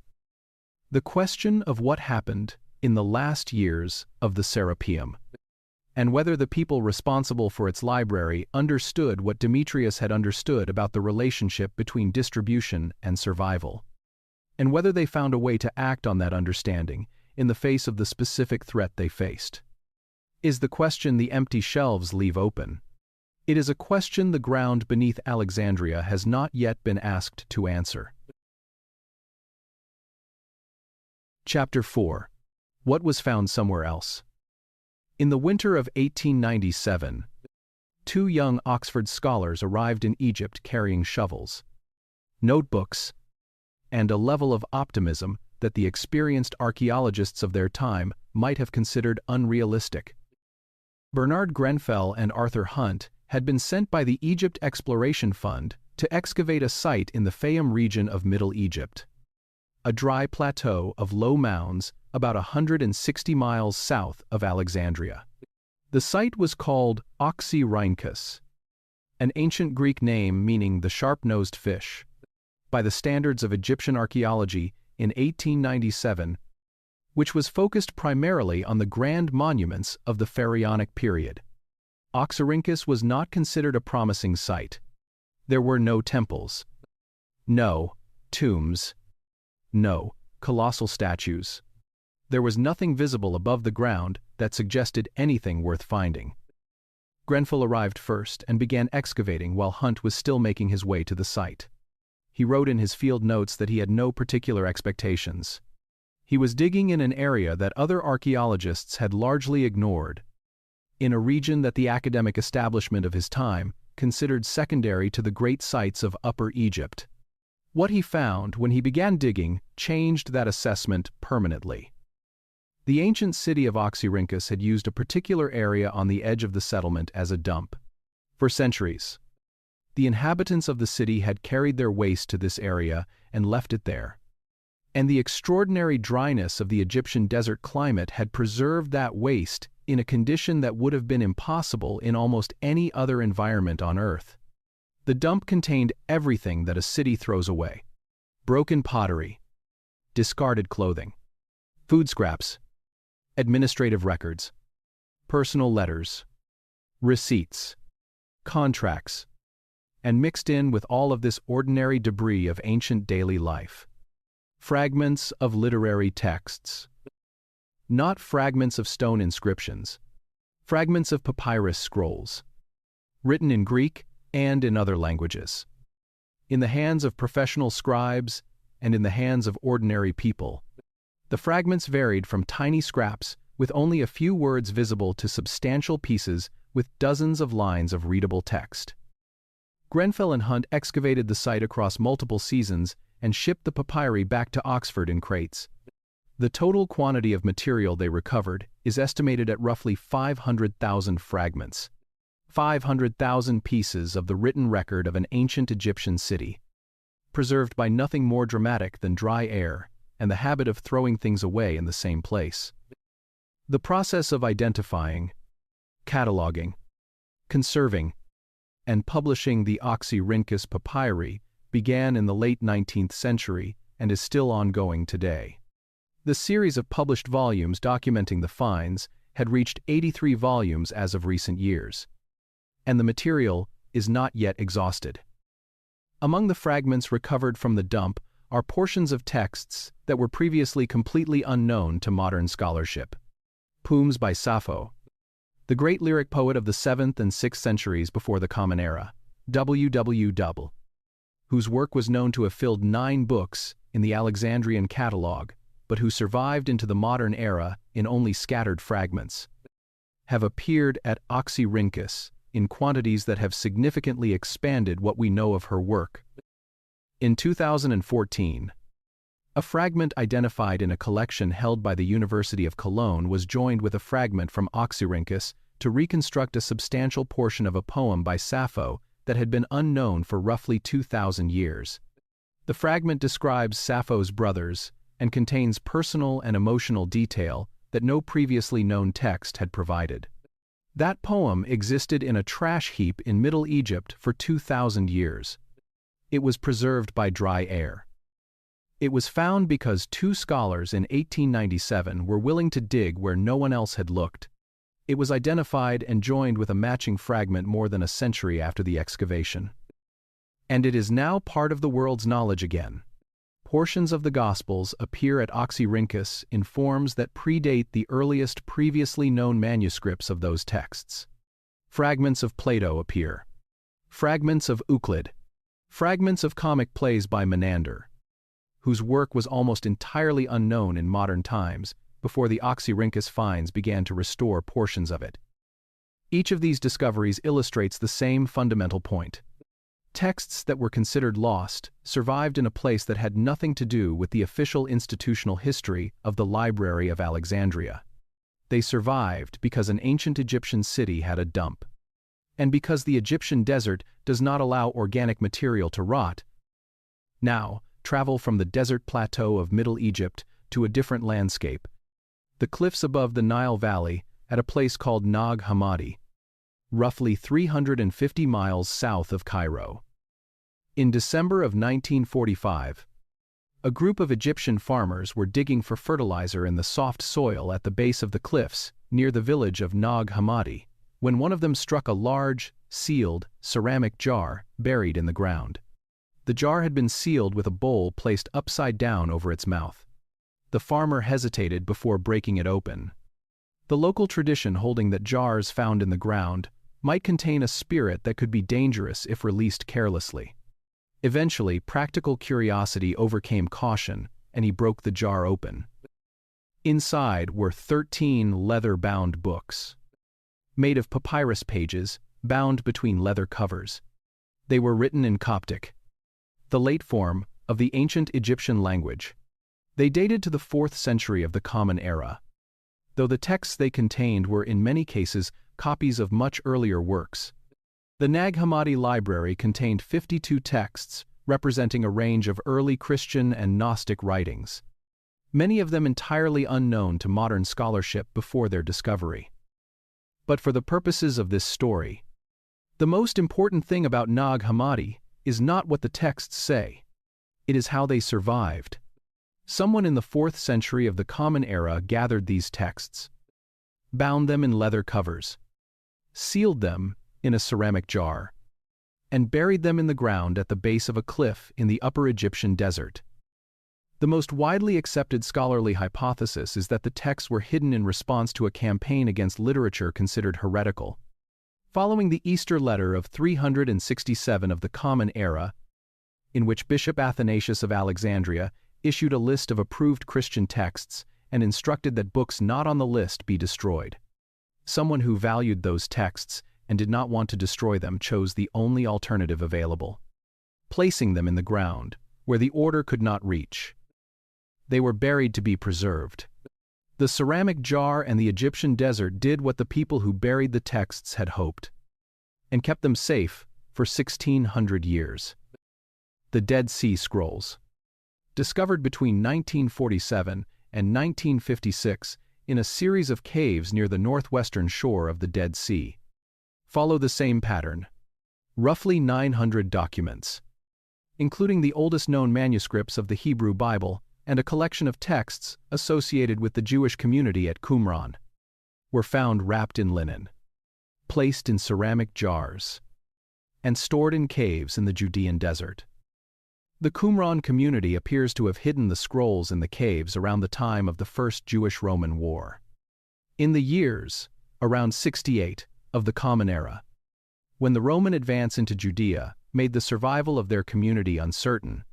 The question of what happened in the last years of the Serapeum, and whether the people responsible for its library understood what Demetrius had understood about the relationship between distribution and survival, and whether they found a way to act on that understanding in the face of the specific threat they faced, is the question the empty shelves leave open. It is a question the ground beneath Alexandria has not yet been asked to answer. Chapter 4. What was found somewhere else? In the winter of 1897, 2 young Oxford scholars arrived in Egypt carrying shovels, notebooks, and a level of optimism that the experienced archaeologists of their time might have considered unrealistic. Bernard Grenfell and Arthur Hunt had been sent by the Egypt Exploration Fund to excavate a site in the Fayum region of Middle Egypt, a dry plateau of low mounds about 160 miles south of Alexandria. The site was called Oxyrhynchus, an ancient Greek name meaning the sharp-nosed fish, by the standards of Egyptian archaeology in 1897, which was focused primarily on the grand monuments of the Pharaonic period. Oxyrhynchus was not considered a promising site. There were no temples, no tombs, no colossal statues. There was nothing visible above the ground that suggested anything worth finding. Grenfell arrived first and began excavating while Hunt was still making his way to the site. He wrote in his field notes that he had no particular expectations. He was digging in an area that other archaeologists had largely ignored, in a region that the academic establishment of his time considered secondary to the great sites of Upper Egypt. What he found when he began digging changed that assessment permanently. The ancient city of Oxyrhynchus had used a particular area on the edge of the settlement as a dump. For centuries, the inhabitants of the city had carried their waste to this area and left it there. And the extraordinary dryness of the Egyptian desert climate had preserved that waste in a condition that would have been impossible in almost any other environment on Earth. The dump contained everything that a city throws away: broken pottery, discarded clothing, food scraps, administrative records, personal letters, receipts, contracts, and mixed in with all of this ordinary debris of ancient daily life, fragments of literary texts. Not fragments of stone inscriptions, fragments of papyrus scrolls, written in Greek and in other languages, in the hands of professional scribes and in the hands of ordinary people. The fragments varied from tiny scraps with only a few words visible to substantial pieces with dozens of lines of readable text. Grenfell and Hunt excavated the site across multiple seasons and shipped the papyri back to Oxford in crates. The total quantity of material they recovered is estimated at roughly 500,000 fragments, 500,000 pieces of the written record of an ancient Egyptian city, preserved by nothing more dramatic than dry air and the habit of throwing things away in the same place. The process of identifying, cataloging, conserving, and publishing the Oxyrhynchus papyri began in the late 19th century and is still ongoing today. The series of published volumes documenting the finds had reached 83 volumes as of recent years, and the material is not yet exhausted. Among the fragments recovered from the dump are portions of texts that were previously completely unknown to modern scholarship. Poems by Sappho, the great lyric poet of the 7th and 6th centuries before the Common Era, WWW, whose work was known to have filled 9 books in the Alexandrian catalogue, but who survived into the modern era in only scattered fragments, have appeared at Oxyrhynchus in quantities that have significantly expanded what we know of her work. In 2014, a fragment identified in a collection held by the University of Cologne was joined with a fragment from Oxyrhynchus to reconstruct a substantial portion of a poem by Sappho that had been unknown for roughly 2,000 years. The fragment describes Sappho's brothers and contains personal and emotional detail that no previously known text had provided. That poem existed in a trash heap in Middle Egypt for 2,000 years. It was preserved by dry air. It was found because two scholars in 1897 were willing to dig where no one else had looked. It was identified and joined with a matching fragment more than a century after the excavation. And it is now part of the world's knowledge again. Portions of the Gospels appear at Oxyrhynchus in forms that predate the earliest previously known manuscripts of those texts. Fragments of Plato appear. Fragments of Euclid. Fragments of comic plays by Menander, whose work was almost entirely unknown in modern times before the Oxyrhynchus finds began to restore portions of it. Each of these discoveries illustrates the same fundamental point. Texts that were considered lost survived in a place that had nothing to do with the official institutional history of the Library of Alexandria. They survived because an ancient Egyptian city had a dump. And because the Egyptian desert does not allow organic material to rot. Now, travel from the desert plateau of Middle Egypt to a different landscape. The cliffs above the Nile Valley at a place called Nag Hammadi, roughly 350 miles south of Cairo. In December of 1945, a group of Egyptian farmers were digging for fertilizer in the soft soil at the base of the cliffs near the village of Nag Hammadi, when one of them struck a large, sealed, ceramic jar buried in the ground. The jar had been sealed with a bowl placed upside down over its mouth. The farmer hesitated before breaking it open. The local tradition holding that jars found in the ground might contain a spirit that could be dangerous if released carelessly. Eventually, practical curiosity overcame caution, and he broke the jar open. Inside were 13 leather-bound books, made of papyrus pages, bound between leather covers. They were written in Coptic, the late form of the ancient Egyptian language. They dated to the 4th century of the Common Era, though the texts they contained were in many cases copies of much earlier works. The Nag Hammadi library contained 52 texts representing a range of early Christian and Gnostic writings, many of them entirely unknown to modern scholarship before their discovery. But for the purposes of this story, the most important thing about Nag Hammadi is not what the texts say. It is how they survived. Someone in the 4th century of the Common Era gathered these texts, bound them in leather covers, sealed them in a ceramic jar, and buried them in the ground at the base of a cliff in the Upper Egyptian desert. The most widely accepted scholarly hypothesis is that the texts were hidden in response to a campaign against literature considered heretical. Following the Easter letter of 367 of the Common Era, in which Bishop Athanasius of Alexandria issued a list of approved Christian texts and instructed that books not on the list be destroyed. Someone who valued those texts and did not want to destroy them chose the only alternative available, placing them in the ground, where the order could not reach. They were buried to be preserved. The ceramic jar and the Egyptian desert did what the people who buried the texts had hoped, and kept them safe for 1,600 years. The Dead Sea Scrolls, discovered between 1947 and 1956 in a series of caves near the northwestern shore of the Dead Sea, follow the same pattern. Roughly 900 documents, including the oldest known manuscripts of the Hebrew Bible and a collection of texts associated with the Jewish community at Qumran, were found wrapped in linen, placed in ceramic jars, and stored in caves in the Judean desert. The Qumran community appears to have hidden the scrolls in the caves around the time of the First Jewish-Roman War. In the years around 68 of the Common Era, when the Roman advance into Judea made the survival of their community uncertain,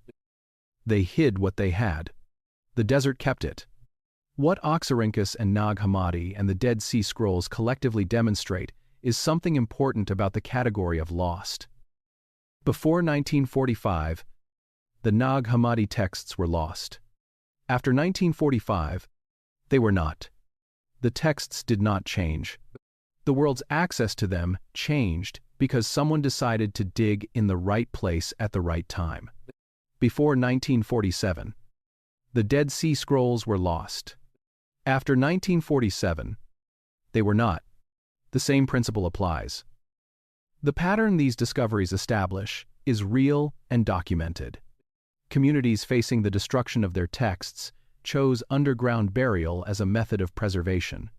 they hid what they had. The desert kept it. What Oxyrhynchus and Nag Hammadi and the Dead Sea Scrolls collectively demonstrate is something important about the category of lost. Before 1945, the Nag Hammadi texts were lost. After 1945, they were not. The texts did not change. The world's access to them changed because someone decided to dig in the right place at the right time. Before 1947, the Dead Sea Scrolls were lost. After 1947, they were not. The same principle applies. The pattern these discoveries establish is real and documented. Communities facing the destruction of their texts chose underground burial as a method of preservation.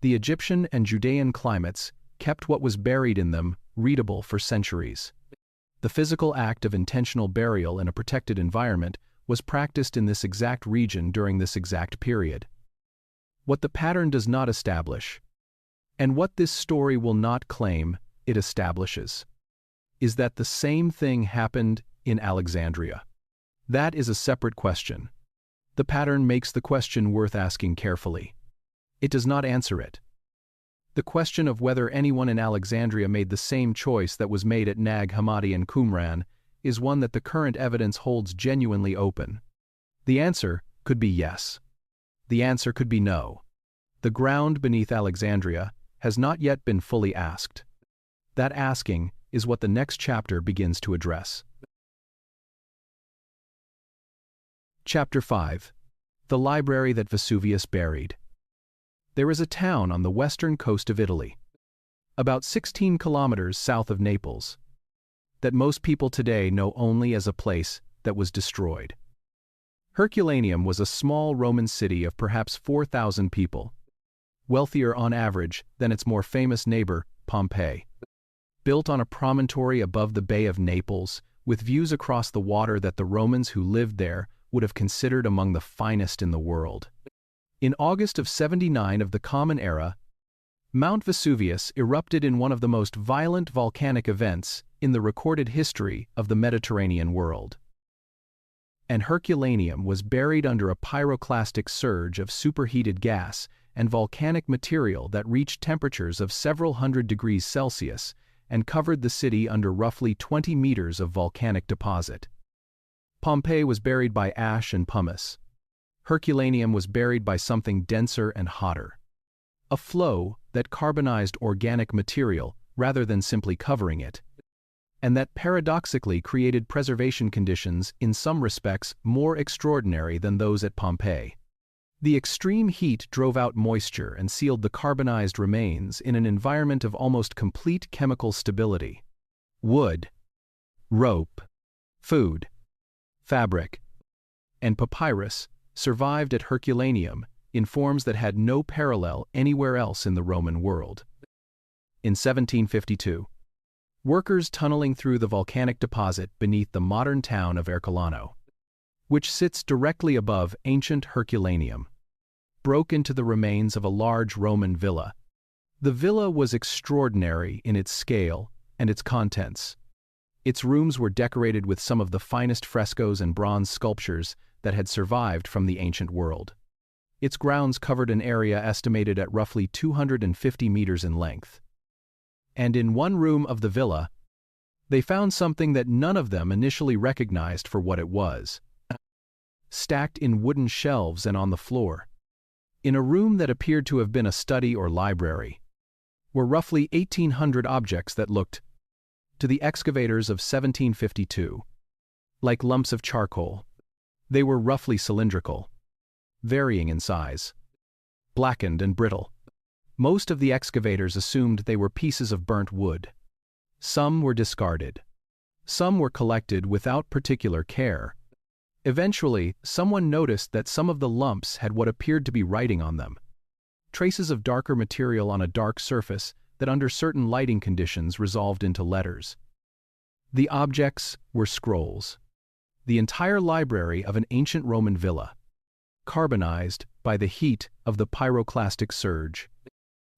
The Egyptian and Judean climates kept what was buried in them readable for centuries. The physical act of intentional burial in a protected environment was practiced in this exact region during this exact period. What the pattern does not establish, and what this story will not claim it establishes, is that the same thing happened in Alexandria. That is a separate question. The pattern makes the question worth asking carefully. It does not answer it. The question of whether anyone in Alexandria made the same choice that was made at Nag Hammadi and Qumran is one that the current evidence holds genuinely open. The answer could be yes. The answer could be no. The ground beneath Alexandria has not yet been fully asked. That asking is what the next chapter begins to address. Chapter 5. The Library that Vesuvius Buried. There is a town on the western coast of Italy, about 16 kilometers south of Naples, that most people today know only as a place that was destroyed. Herculaneum was a small Roman city of perhaps 4,000 people, wealthier on average than its more famous neighbor, Pompeii. Built on a promontory above the Bay of Naples, with views across the water that the Romans who lived there would have considered among the finest in the world. In August of 79 of the Common Era, Mount Vesuvius erupted in one of the most violent volcanic events in the recorded history of the Mediterranean world. And Herculaneum was buried under a pyroclastic surge of superheated gas and volcanic material that reached temperatures of several hundred degrees Celsius and covered the city under roughly 20 meters of volcanic deposit. Pompeii was buried by ash and pumice. Herculaneum was buried by something denser and hotter. A flow that carbonized organic material rather than simply covering it, and that paradoxically created preservation conditions in some respects more extraordinary than those at Pompeii. The extreme heat drove out moisture and sealed the carbonized remains in an environment of almost complete chemical stability. Wood, rope, food, fabric, and papyrus survived at Herculaneum in forms that had no parallel anywhere else in the Roman world. In 1752, workers tunneling through the volcanic deposit beneath the modern town of Ercolano, which sits directly above ancient Herculaneum, broke into the remains of a large Roman villa. The villa was extraordinary in its scale and its contents. Its rooms were decorated with some of the finest frescoes and bronze sculptures that had survived from the ancient world. Its grounds covered an area estimated at roughly 250 meters in length. And in one room of the villa, they found something that none of them initially recognized for what it was. Stacked in wooden shelves and on the floor, in a room that appeared to have been a study or library, were roughly 1,800 objects that looked, to the excavators of 1752, like lumps of charcoal. They were roughly cylindrical, varying in size, blackened and brittle. Most of the excavators assumed they were pieces of burnt wood. Some were discarded. Some were collected without particular care. Eventually, someone noticed that some of the lumps had what appeared to be writing on them, traces of darker material on a dark surface that under certain lighting conditions resolved into letters. The objects were scrolls. The entire library of an ancient Roman villa, carbonized by the heat of the pyroclastic surge,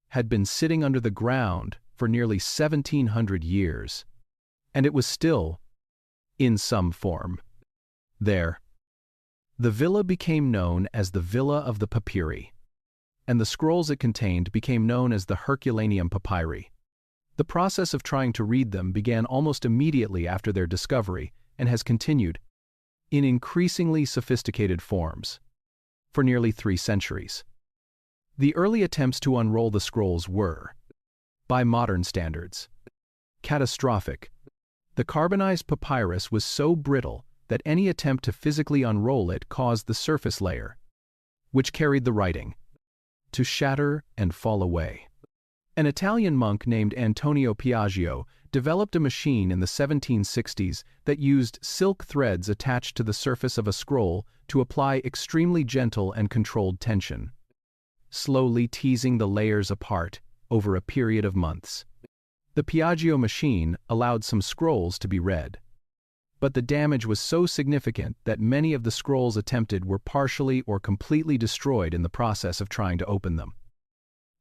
had been sitting under the ground for nearly 1,700 years, and it was still, in some form, there. The villa became known as the Villa of the Papyri, and the scrolls it contained became known as the Herculaneum Papyri. The process of trying to read them began almost immediately after their discovery and has continued, in increasingly sophisticated forms, for nearly 3 centuries. The early attempts to unroll the scrolls were, by modern standards, catastrophic. The carbonized papyrus was so brittle that any attempt to physically unroll it caused the surface layer, which carried the writing, to shatter and fall away. An Italian monk named Antonio Piaggio developed a machine in the 1760s that used silk threads attached to the surface of a scroll to apply extremely gentle and controlled tension, slowly teasing the layers apart over a period of months. The Piaggio machine allowed some scrolls to be read, but the damage was so significant that many of the scrolls attempted were partially or completely destroyed in the process of trying to open them.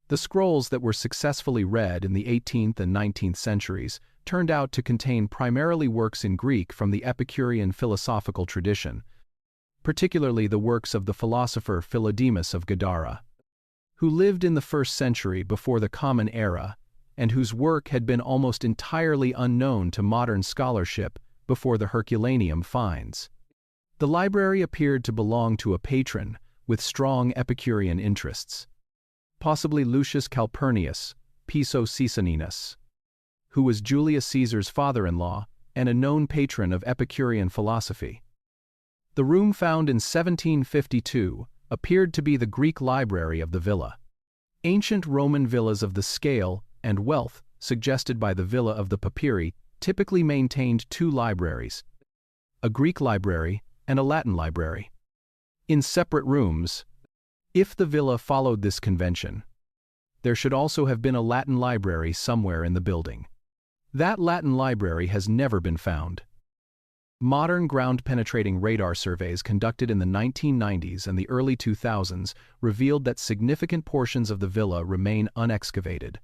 The scrolls that were successfully read in the 18th and 19th centuries turned out to contain primarily works in Greek from the Epicurean philosophical tradition, particularly the works of the philosopher Philodemus of Gadara, who lived in the 1st century before the Common Era and whose work had been almost entirely unknown to modern scholarship before the Herculaneum finds. The library appeared to belong to a patron with strong Epicurean interests, possibly Lucius Calpurnius, Piso Caesoninus, who was Julius Caesar's father-in-law and a known patron of Epicurean philosophy. The room found in 1752 appeared to be the Greek library of the villa. Ancient Roman villas of the scale and wealth suggested by the Villa of the Papyri typically maintained two libraries, a Greek library and a Latin library, in separate rooms. If the villa followed this convention, there should also have been a Latin library somewhere in the building. That Latin library has never been found. Modern ground-penetrating radar surveys conducted in the 1990s and the early 2000s revealed that significant portions of the villa remain unexcavated,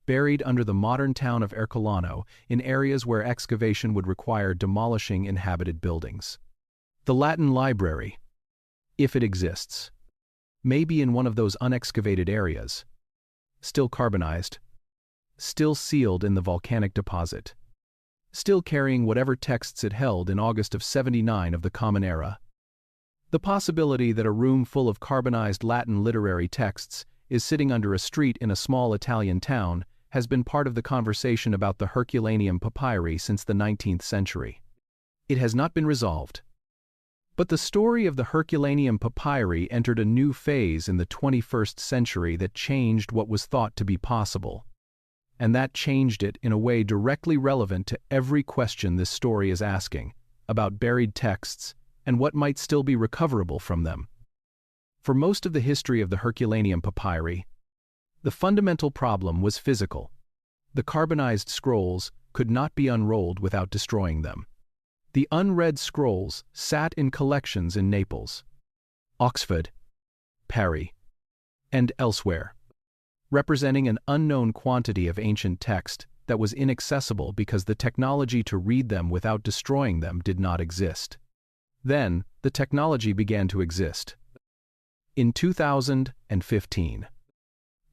buried under the modern town of Ercolano in areas where excavation would require demolishing inhabited buildings. The Latin library, if it exists, may be in one of those unexcavated areas, still carbonized, still sealed in the volcanic deposit, still carrying whatever texts it held in August of 79 of the Common Era. The possibility that a room full of carbonized Latin literary texts is sitting under a street in a small Italian town has been part of the conversation about the Herculaneum papyri since the 19th century. It has not been resolved. But the story of the Herculaneum papyri entered a new phase in the 21st century that changed what was thought to be possible. And that changed it in a way directly relevant to every question this story is asking about buried texts and what might still be recoverable from them. For most of the history of the Herculaneum papyri, the fundamental problem was physical. The carbonized scrolls could not be unrolled without destroying them. The unread scrolls sat in collections in Naples, Oxford, Paris, and elsewhere, representing an unknown quantity of ancient text that was inaccessible because the technology to read them without destroying them did not exist. Then, the technology began to exist. In 2015,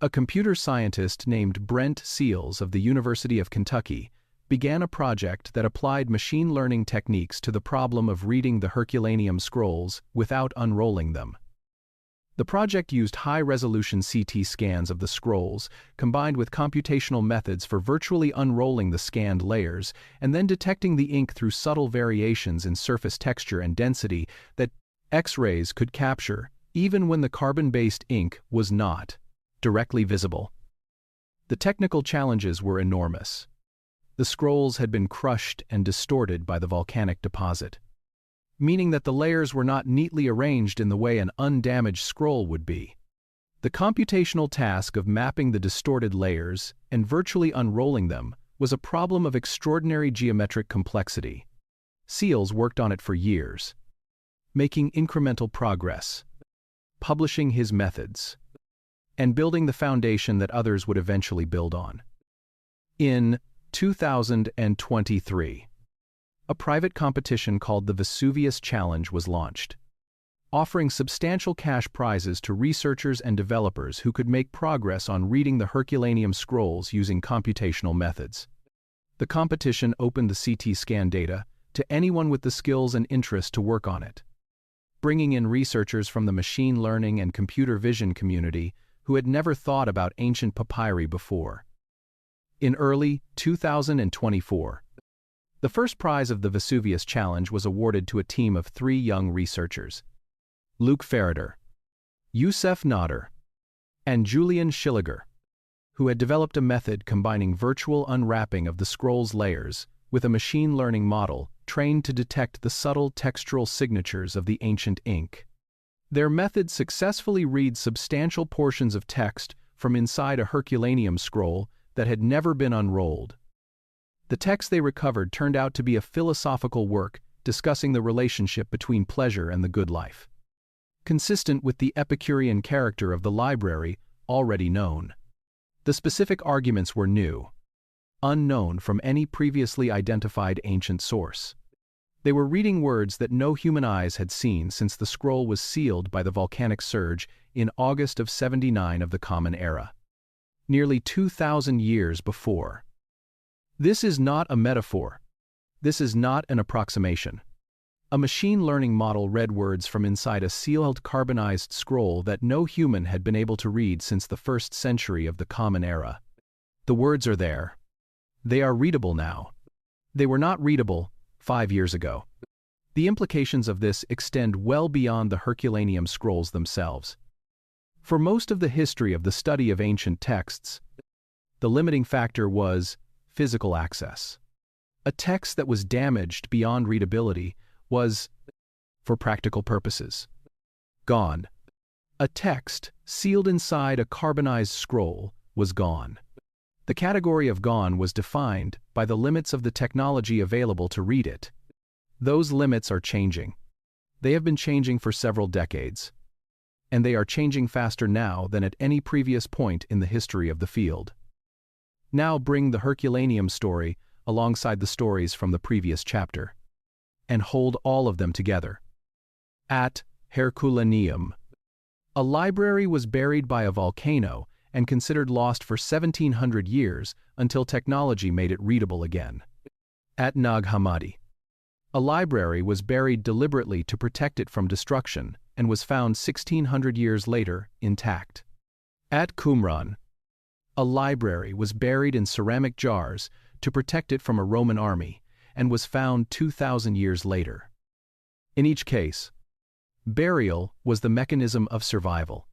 a computer scientist named Brent Seals of the University of Kentucky began a project that applied machine learning techniques to the problem of reading the Herculaneum scrolls without unrolling them. The project used high-resolution CT scans of the scrolls, combined with computational methods for virtually unrolling the scanned layers and then detecting the ink through subtle variations in surface texture and density that X-rays could capture, even when the carbon-based ink was not directly visible. The technical challenges were enormous. The scrolls had been crushed and distorted by the volcanic deposit, meaning that the layers were not neatly arranged in the way an undamaged scroll would be. The computational task of mapping the distorted layers and virtually unrolling them was a problem of extraordinary geometric complexity. Seals worked on it for years, making incremental progress, publishing his methods, and building the foundation that others would eventually build on. In 2023, a private competition called the Vesuvius Challenge was launched, offering substantial cash prizes to researchers and developers who could make progress on reading the Herculaneum scrolls using computational methods. The competition opened the CT scan data to anyone with the skills and interest to work on it, bringing in researchers from the machine learning and computer vision community who had never thought about ancient papyri before. In early 2024, the first prize of the Vesuvius Challenge was awarded to a team of 3 young researchers, Luke Ferreter, Youssef Nader, and Julian Schilliger. who had developed a method combining virtual unwrapping of the scroll's layers with a machine learning model trained to detect the subtle textural signatures of the ancient ink. Their method successfully reads substantial portions of text from inside a Herculaneum scroll that had never been unrolled. The text they recovered turned out to be a philosophical work discussing the relationship between pleasure and the good life, consistent with the Epicurean character of the library already known. The specific arguments were new, unknown from any previously identified ancient source. They were reading words that no human eyes had seen since the scroll was sealed by the volcanic surge in August of 79 of the Common Era, nearly 2,000 years before. This is not a metaphor. This is not an approximation. A machine learning model read words from inside a sealed carbonized scroll that no human had been able to read since the 1st century of the Common Era. The words are there. They are readable now. They were not readable 5 years ago. The implications of this extend well beyond the Herculaneum scrolls themselves. For most of the history of the study of ancient texts, the limiting factor was physical access. A text that was damaged beyond readability was, for practical purposes, gone. A text sealed inside a carbonized scroll was gone. The category of gone was defined by the limits of the technology available to read it. Those limits are changing. They have been changing for several decades, and they are changing faster now than at any previous point in the history of the field. Now bring the Herculaneum story alongside the stories from the previous chapter, and hold all of them together. At Herculaneum, a library was buried by a volcano and considered lost for 1,700 years until technology made it readable again. At Nag Hammadi, a library was buried deliberately to protect it from destruction and was found 1,600 years later intact. At Qumran, a library was buried in ceramic jars to protect it from a Roman army and was found 2,000 years later. In each case, burial was the mechanism of survival.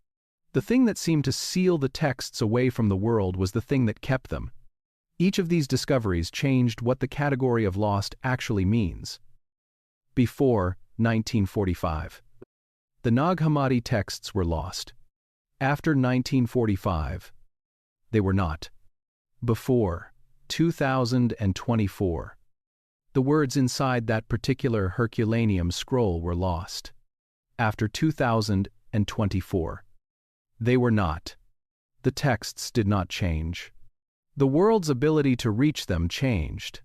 The thing that seemed to seal the texts away from the world was the thing that kept them. Each of these discoveries changed what the category of lost actually means. Before 1945, the Nag Hammadi texts were lost. After 1945, they were not. Before 2024, the words inside that particular Herculaneum scroll were lost. After 2024, they were not. The texts did not change. The world's ability to reach them changed.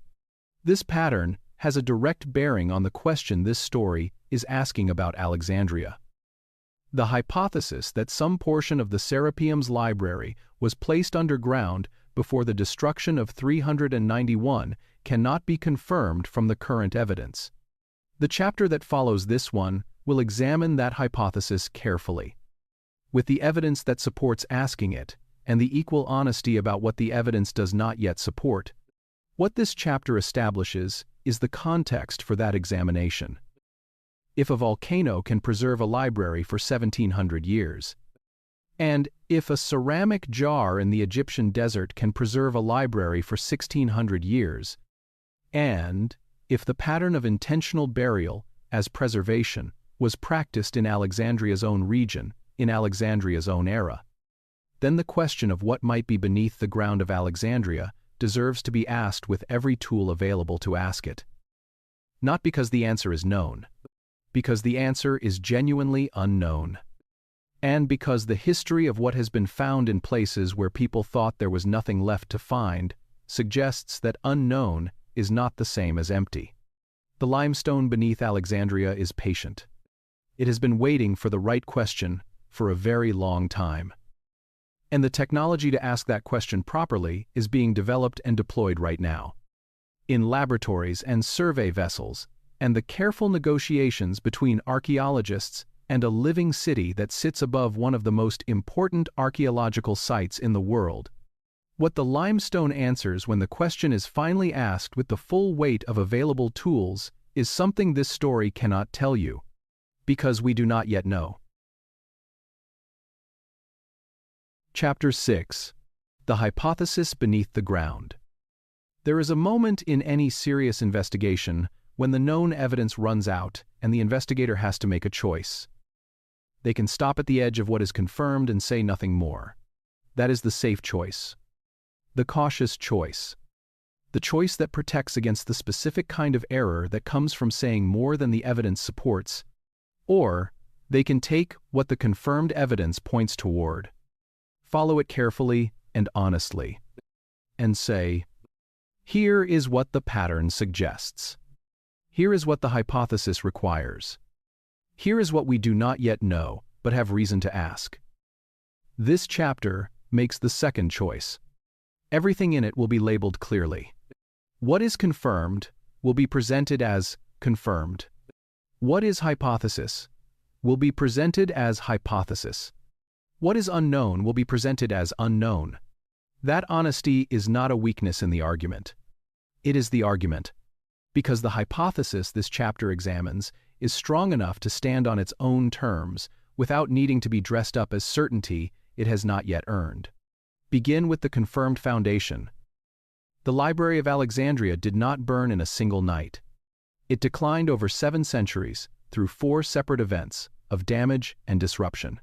This pattern has a direct bearing on the question this story is asking about Alexandria. The hypothesis that some portion of the Serapeum's library was placed underground before the destruction of 391 cannot be confirmed from the current evidence. The chapter that follows this one will examine that hypothesis carefully, with the evidence that supports asking it, and the equal honesty about what the evidence does not yet support. What this chapter establishes is the context for that examination. If a volcano can preserve a library for 1,700 years, and if a ceramic jar in the Egyptian desert can preserve a library for 1,600 years, and if the pattern of intentional burial as preservation was practiced in Alexandria's own region, in Alexandria's own era, then the question of what might be beneath the ground of Alexandria deserves to be asked with every tool available to ask it. Not because the answer is known, because the answer is genuinely unknown, and because the history of what has been found in places where people thought there was nothing left to find suggests that unknown is not the same as empty. The limestone beneath Alexandria is patient. It has been waiting for the right question for a very long time. And the technology to ask that question properly is being developed and deployed right now, in laboratories and survey vessels, and the careful negotiations between archaeologists and a living city that sits above one of the most important archaeological sites in the world. What the limestone answers when the question is finally asked with the full weight of available tools is something this story cannot tell you, because we do not yet know. Chapter 6. The hypothesis beneath the ground. There is a moment in any serious investigation when the known evidence runs out and the investigator has to make a choice. They can stop at the edge of what is confirmed and say nothing more. That is the safe choice. The cautious choice. The choice that protects against the specific kind of error that comes from saying more than the evidence supports. Or, they can take what the confirmed evidence points toward, follow it carefully and honestly, and say, here is what the pattern suggests. Here is what the hypothesis requires. Here is what we do not yet know, but have reason to ask. This chapter makes the second choice. Everything in it will be labeled clearly. What is confirmed will be presented as confirmed. What is hypothesis will be presented as hypothesis. What is unknown will be presented as unknown. That honesty is not a weakness in the argument. It is the argument, because the hypothesis this chapter examines is strong enough to stand on its own terms without needing to be dressed up as certainty it has not yet earned. Begin with the confirmed foundation. The Library of Alexandria did not burn in a single night. It declined over 7 centuries through 4 separate events of damage and disruption.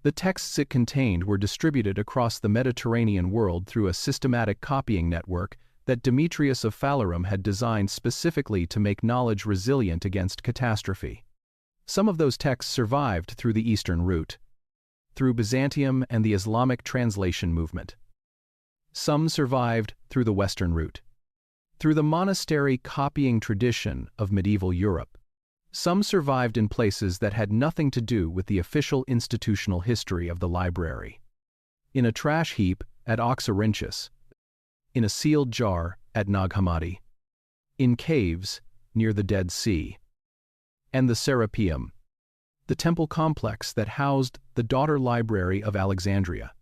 The texts it contained were distributed across the Mediterranean world through a systematic copying network that Demetrius of Phalerum had designed specifically to make knowledge resilient against catastrophe. Some of those texts survived through the Eastern route, through Byzantium and the Islamic translation movement. Some survived through the Western route, through the monastery copying tradition of medieval Europe. Some survived in places that had nothing to do with the official institutional history of the library. In a trash heap at Oxyrhynchus, in a sealed jar at Nag Hammadi, in caves near the Dead Sea, and the Serapeum, the temple complex that housed the daughter library of Alexandria,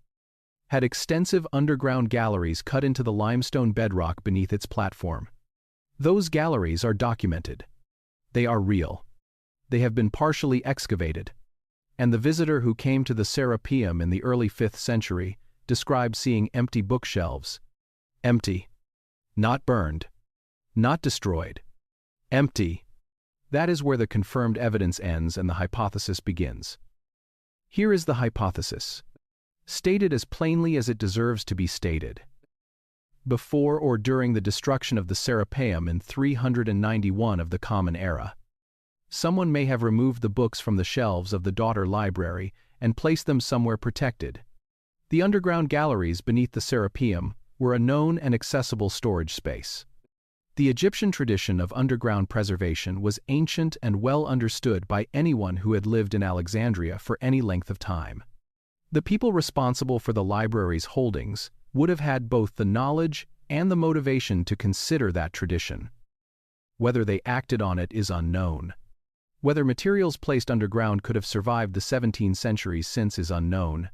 had extensive underground galleries cut into the limestone bedrock beneath its platform. Those galleries are documented. They are real. They have been partially excavated, and the visitor who came to the Serapeum in the early 5th century described seeing empty bookshelves. Empty. Not burned. Not destroyed. Empty. That is where the confirmed evidence ends and the hypothesis begins. Here is the hypothesis, stated as plainly as it deserves to be stated. Before or during the destruction of the Serapeum in 391 of the Common Era, someone may have removed the books from the shelves of the daughter library and placed them somewhere protected. The underground galleries beneath the Serapeum were a known and accessible storage space. The Egyptian tradition of underground preservation was ancient and well understood by anyone who had lived in Alexandria for any length of time. The people responsible for the library's holdings would have had both the knowledge and the motivation to consider that tradition. Whether they acted on it is unknown. Whether materials placed underground could have survived the 17 centuries since is unknown.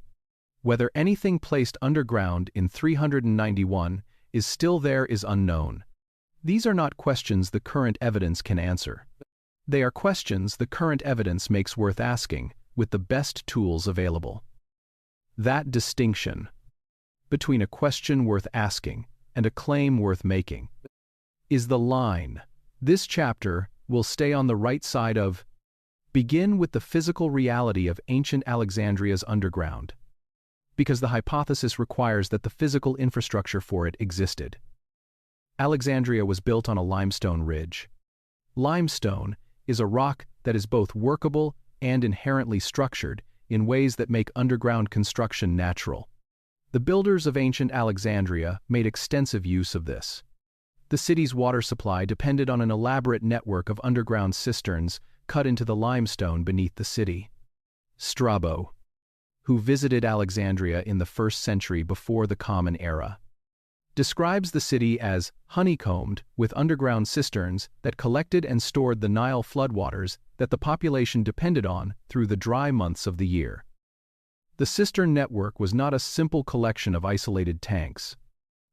Whether anything placed underground in 391 is still there is unknown. These are not questions the current evidence can answer. They are questions the current evidence makes worth asking with the best tools available. That distinction between a question worth asking and a claim worth making is the line. This chapter will stay on the right side of begin with the physical reality of ancient Alexandria's underground, because the hypothesis requires that the physical infrastructure for it existed. Alexandria was built on a limestone ridge. Limestone is a rock that is both workable and inherently structured in ways that make underground construction natural. The builders of ancient Alexandria made extensive use of this. The city's water supply depended on an elaborate network of underground cisterns cut into the limestone beneath the city. Strabo, who visited Alexandria in the 1st century before the Common Era, describes the city as honeycombed with underground cisterns that collected and stored the Nile floodwaters that the population depended on through the dry months of the year. The cistern network was not a simple collection of isolated tanks.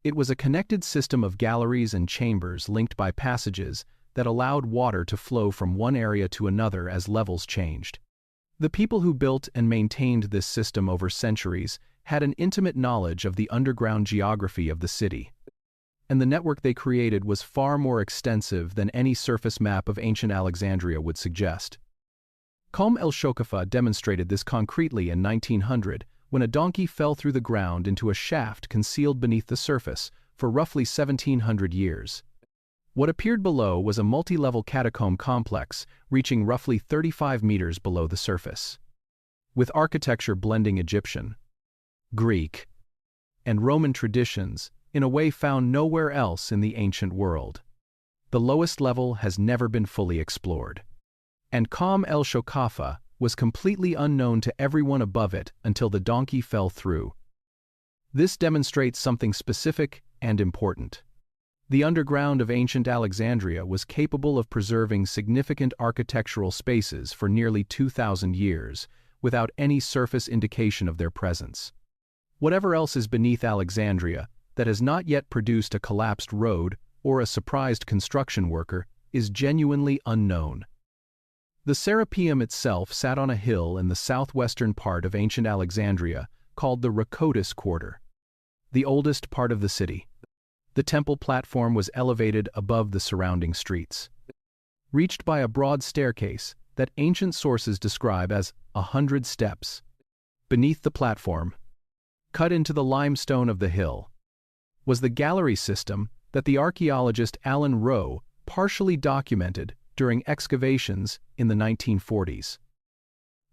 It was a connected system of galleries and chambers linked by passages that allowed water to flow from one area to another as levels changed. The people who built and maintained this system over centuries had an intimate knowledge of the underground geography of the city, and the network they created was far more extensive than any surface map of ancient Alexandria would suggest. Qalm el-Shokafa demonstrated this concretely in 1900 when a donkey fell through the ground into a shaft concealed beneath the surface for roughly 1,700 years. What appeared below was a multi-level catacomb complex reaching roughly 35 meters below the surface, with architecture blending Egyptian, Greek, and Roman traditions in a way found nowhere else in the ancient world. The lowest level has never been fully explored, and Qalm el-Shokafa was completely unknown to everyone above it until the donkey fell through. This demonstrates something specific and important. The underground of ancient Alexandria was capable of preserving significant architectural spaces for nearly 2,000 years without any surface indication of their presence. Whatever else is beneath Alexandria that has not yet produced a collapsed road or a surprised construction worker is genuinely unknown. The Serapeum itself sat on a hill in the southwestern part of ancient Alexandria called the Rhakotis Quarter, the oldest part of the city. The temple platform was elevated above the surrounding streets, reached by a broad staircase that ancient sources describe as 100 steps. Beneath the platform, cut into the limestone of the hill, was the gallery system that the archaeologist Alan Rowe partially documented during excavations in the 1940s.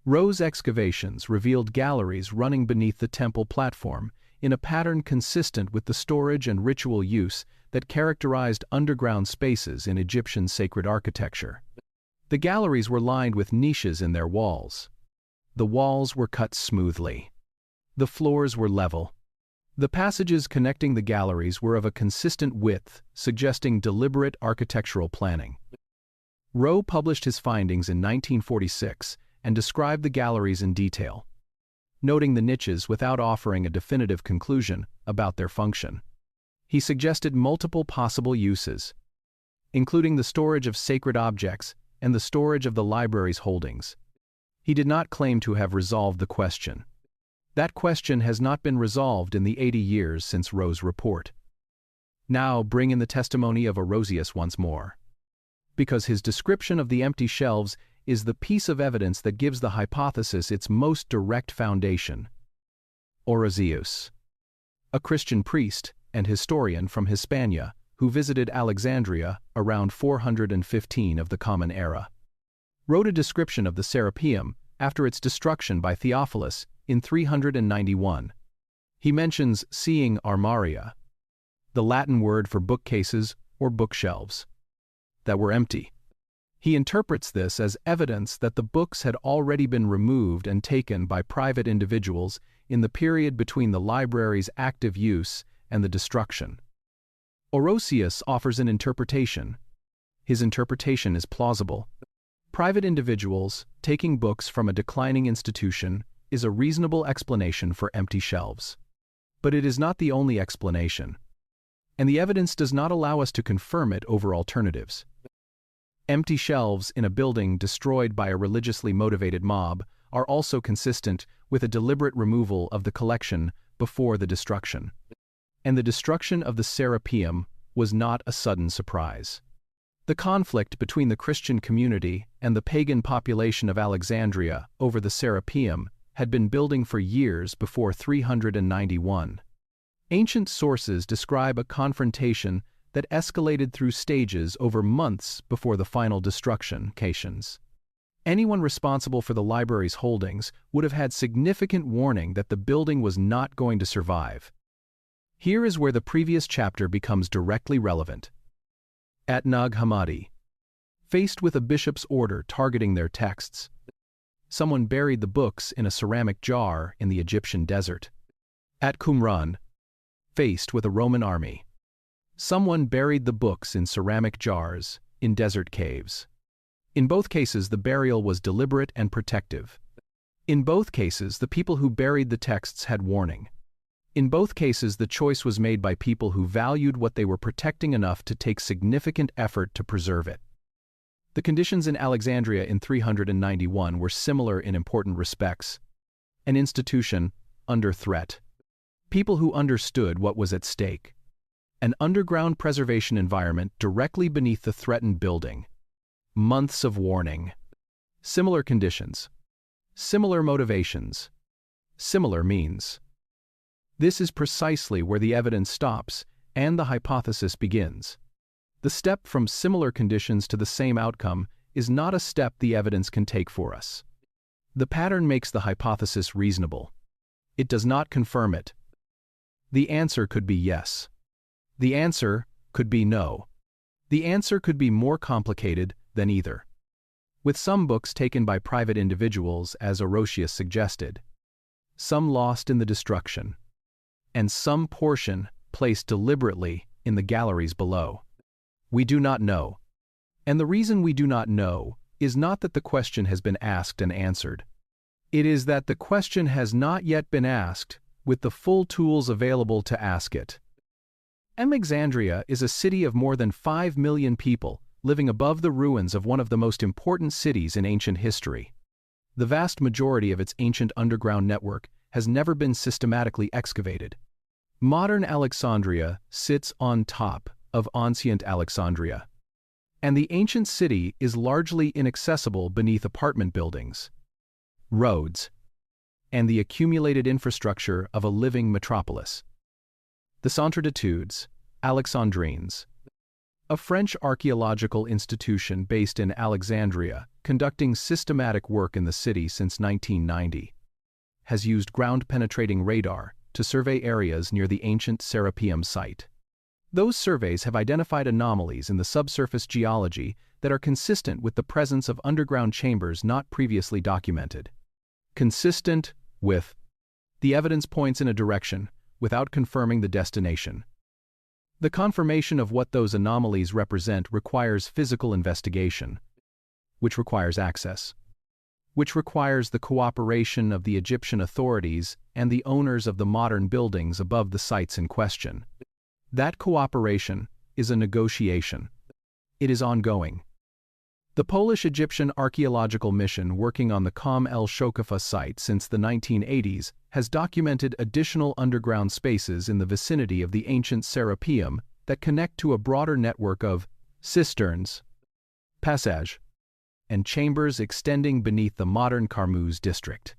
Rowe's excavations revealed galleries running beneath the temple platform in a pattern consistent with the storage and ritual use that characterized underground spaces in Egyptian sacred architecture. The galleries were lined with niches in their walls. The walls were cut smoothly. The floors were level. The passages connecting the galleries were of a consistent width, suggesting deliberate architectural planning. Rowe published his findings in 1946 and described the galleries in detail, noting the niches without offering a definitive conclusion about their function. He suggested multiple possible uses, including the storage of sacred objects and the storage of the library's holdings. He did not claim to have resolved the question. That question has not been resolved in the 80 years since Rowe's report. Now bring in the testimony of Orosius once more, because his description of the empty shelves is the piece of evidence that gives the hypothesis its most direct foundation. Orosius, a Christian priest and historian from Hispania who visited Alexandria around 415 of the Common Era, wrote a description of the Serapeum after its destruction by Theophilus in 391. He mentions seeing armaria, the Latin word for bookcases or bookshelves, that were empty. He interprets this as evidence that the books had already been removed and taken by private individuals in the period between the library's active use and the destruction. Orosius offers an interpretation. His interpretation is plausible. Private individuals taking books from a declining institution is a reasonable explanation for empty shelves. But it is not the only explanation, and the evidence does not allow us to confirm it over alternatives. Empty shelves in a building destroyed by a religiously motivated mob are also consistent with a deliberate removal of the collection before the destruction. And the destruction of the Serapeum was not a sudden surprise. The conflict between the Christian community and the pagan population of Alexandria over the Serapeum had been building for years before 391. Ancient sources describe a confrontation that escalated through stages over months before the final destruction. Anyone responsible for the library's holdings would have had significant warning that the building was not going to survive. Here is where the previous chapter becomes directly relevant. At Nag Hammadi, faced with a bishop's order targeting their texts, someone buried the books in a ceramic jar in the Egyptian desert. At Qumran, faced with a Roman army, someone buried the books in ceramic jars in desert caves. In both cases, the burial was deliberate and protective. In both cases, the people who buried the texts had warning. In both cases, the choice was made by people who valued what they were protecting enough to take significant effort to preserve it. The conditions in Alexandria in 391 were similar in important respects. An institution, under threat. People who understood what was at stake. An underground preservation environment directly beneath the threatened building. Months of warning. Similar conditions. Similar motivations. Similar means. This is precisely where the evidence stops and the hypothesis begins. The step from similar conditions to the same outcome is not a step the evidence can take for us. The pattern makes the hypothesis reasonable. It does not confirm it. The answer could be yes. The answer could be no. The answer could be more complicated than either. With some books taken by private individuals, as Orosius suggested, some lost in the destruction, and some portion placed deliberately in the galleries below. We do not know. And the reason we do not know is not that the question has been asked and answered. It is that the question has not yet been asked with the full tools available to ask it. Alexandria is a city of more than 5 million people living above the ruins of one of the most important cities in ancient history. The vast majority of its ancient underground network has never been systematically excavated. Modern Alexandria sits on top of ancient Alexandria, and the ancient city is largely inaccessible beneath apartment buildings, roads, and the accumulated infrastructure of a living metropolis. The Centre d'études Alexandrines, a French archaeological institution based in Alexandria, conducting systematic work in the city since 1990, has used ground-penetrating radar to survey areas near the ancient Serapeum site. Those surveys have identified anomalies in the subsurface geology that are consistent with the presence of underground chambers not previously documented. Consistent with. The evidence points in a direction without confirming the destination. The confirmation of what those anomalies represent requires physical investigation, which requires access, which requires the cooperation of the Egyptian authorities and the owners of the modern buildings above the sites in question. That cooperation is a negotiation. It is ongoing. The Polish-Egyptian archaeological mission working on the Qam el-Shokafa site since the 1980s has documented additional underground spaces in the vicinity of the ancient Serapeum that connect to a broader network of cisterns, passage, and chambers extending beneath the modern Carmuz district.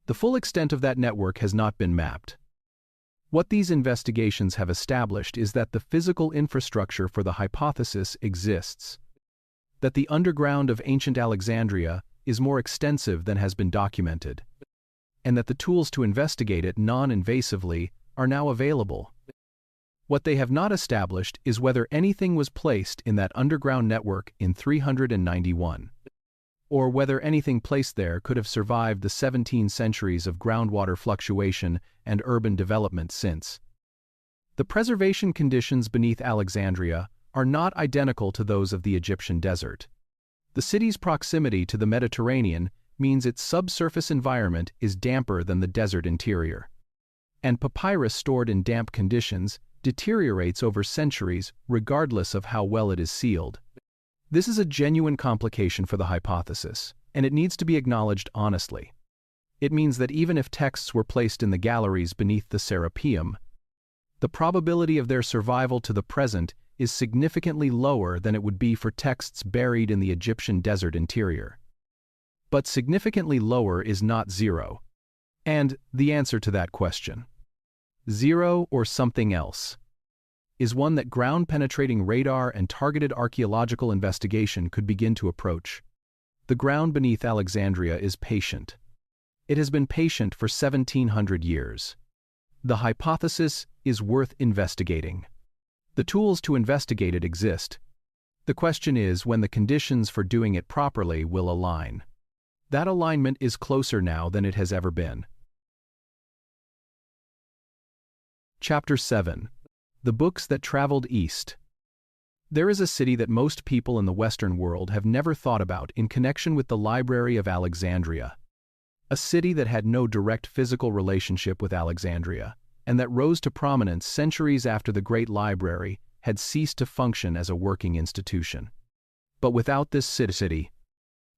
The full extent of that network has not been mapped. What these investigations have established is that the physical infrastructure for the hypothesis exists, that the underground of ancient Alexandria is more extensive than has been documented, and that the tools to investigate it non-invasively are now available. What they have not established is whether anything was placed in that underground network in 391, or whether anything placed there could have survived the 17 centuries of groundwater fluctuation and urban development since. The preservation conditions beneath Alexandria are not identical to those of the Egyptian desert. The city's proximity to the Mediterranean means its subsurface environment is damper than the desert interior, and papyrus stored in damp conditions deteriorates over centuries regardless of how well it is sealed. This is a genuine complication for the hypothesis, and it needs to be acknowledged honestly. It means that even if texts were placed in the galleries beneath the Serapeum, the probability of their survival to the present is significantly lower than it would be for texts buried in the Egyptian desert interior. But significantly lower is not zero. And the answer to that question, zero or something else, is one that ground-penetrating radar and targeted archaeological investigation could begin to approach. The ground beneath Alexandria is patient. It has been patient for 1,700 years. The hypothesis is worth investigating. The tools to investigate it exist. The question is when the conditions for doing it properly will align. That alignment is closer now than it has ever been. Chapter 7. The Books That Traveled East. There is a city that most people in the Western world have never thought about in connection with the Library of Alexandria. A city that had no direct physical relationship with Alexandria, and that rose to prominence centuries after the Great Library had ceased to function as a working institution. But without this city,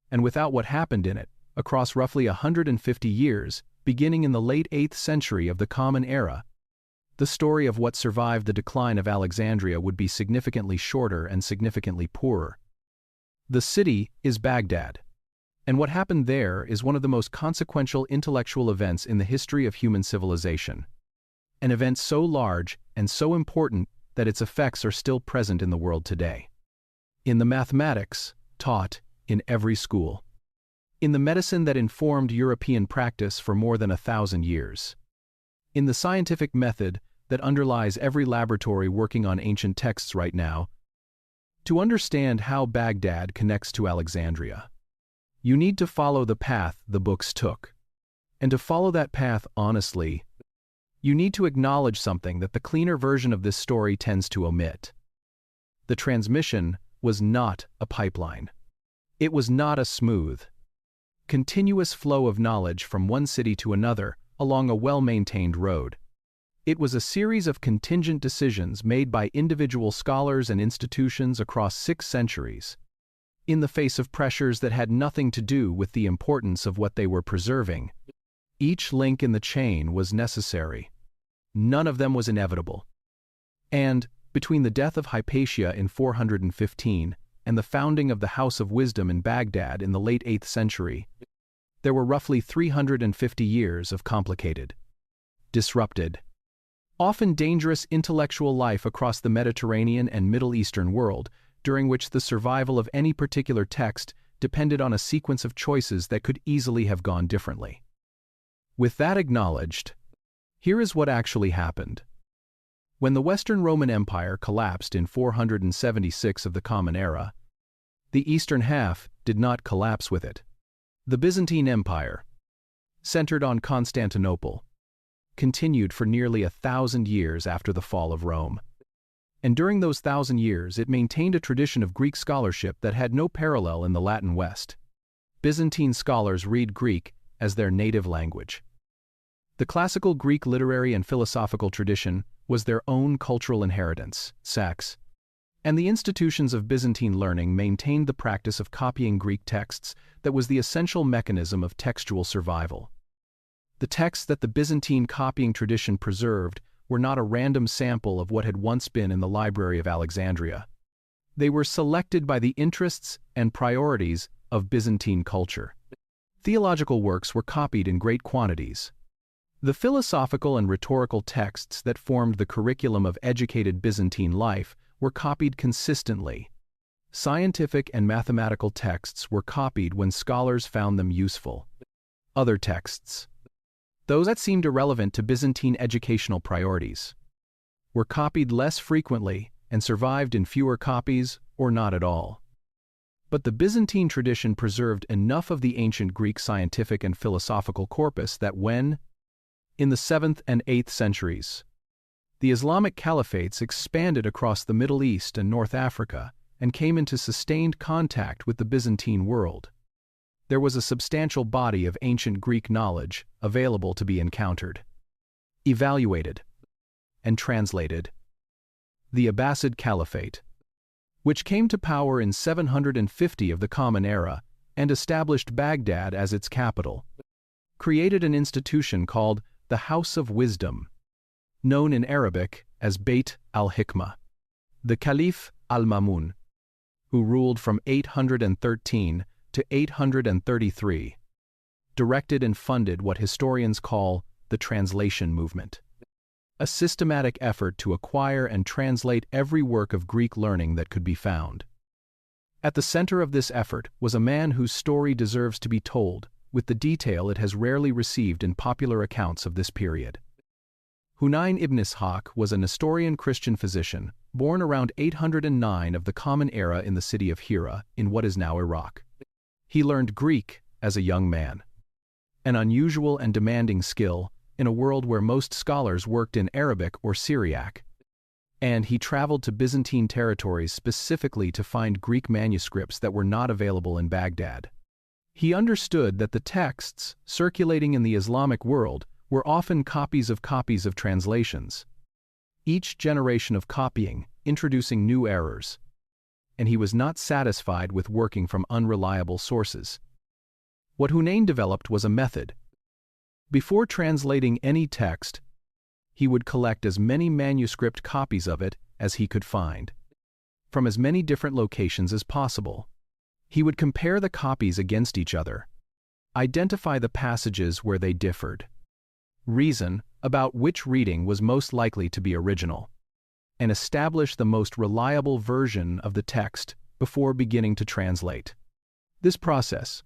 and without what happened in it, across roughly 150 years, beginning in the late 8th century of the Common Era. The story of what survived the decline of Alexandria would be significantly shorter and significantly poorer. The city is Baghdad, and what happened there is one of the most consequential intellectual events in the history of human civilization. An event so large and so important that its effects are still present in the world today. In the mathematics taught in every school. In the medicine that informed European practice for more than 1,000 years. In the scientific method that underlies every laboratory working on ancient texts right now. To understand how Baghdad connects to Alexandria, you need to follow the path the books took. And to follow that path honestly, you need to acknowledge something that the cleaner version of this story tends to omit. The transmission was not a pipeline. It was not a smooth, continuous flow of knowledge from one city to another along a well-maintained road. It was a series of contingent decisions made by individual scholars and institutions across 6 centuries, in the face of pressures that had nothing to do with the importance of what they were preserving. Each link in the chain was necessary. None of them was inevitable. And, between the death of Hypatia in 415 and the founding of the House of Wisdom in Baghdad in the late 8th century, there were roughly 350 years of complicated, disrupted, often dangerous intellectual life across the Mediterranean and Middle Eastern world, during which the survival of any particular text depended on a sequence of choices that could easily have gone differently. With that acknowledged, here is what actually happened. When the Western Roman Empire collapsed in 476 of the Common Era, the eastern half did not collapse with it. The Byzantine Empire, centered on Constantinople, continued for nearly 1,000 years after the fall of Rome. And during those 1,000 years it maintained a tradition of Greek scholarship that had no parallel in the Latin West. Byzantine scholars read Greek as their native language. The classical Greek literary and philosophical tradition was their own cultural inheritance, sex, and the institutions of Byzantine learning maintained the practice of copying Greek texts that was the essential mechanism of textual survival. The texts that the Byzantine copying tradition preserved were not a random sample of what had once been in the Library of Alexandria. They were selected by the interests and priorities of Byzantine culture. Theological works were copied in great quantities. The philosophical and rhetorical texts that formed the curriculum of educated Byzantine life were copied consistently. Scientific and mathematical texts were copied when scholars found them useful. Other texts, those that seemed irrelevant to Byzantine educational priorities, were copied less frequently and survived in fewer copies or not at all. But the Byzantine tradition preserved enough of the ancient Greek scientific and philosophical corpus that when, in the 7th and 8th centuries, the Islamic caliphates expanded across the Middle East and North Africa and came into sustained contact with the Byzantine world, there was a substantial body of ancient Greek knowledge available to be encountered, evaluated, and translated. The Abbasid Caliphate, which came to power in 750 of the Common Era and established Baghdad as its capital, created an institution called the House of Wisdom, known in Arabic as Beit al-Hikmah. The Caliph al-Mamun, who ruled from 813 to 833, directed and funded what historians call the translation movement, a systematic effort to acquire and translate every work of Greek learning that could be found. At the center of this effort was a man whose story deserves to be told with the detail it has rarely received in popular accounts of this period. Hunayn ibn Ishaq was a Nestorian Christian physician, born around 809 of the Common Era in the city of Hira, in what is now Iraq. He learned Greek as a young man, an unusual and demanding skill in a world where most scholars worked in Arabic or Syriac, and he traveled to Byzantine territories specifically to find Greek manuscripts that were not available in Baghdad. He understood that the texts circulating in the Islamic world were often copies of translations, each generation of copying introducing new errors, and he was not satisfied with working from unreliable sources. What Hunayn developed was a method. Before translating any text, he would collect as many manuscript copies of it as he could find, from as many different locations as possible. He would compare the copies against each other, identify the passages where they differed, reason about which reading was most likely to be original, and establish the most reliable version of the text before beginning to translate. This process,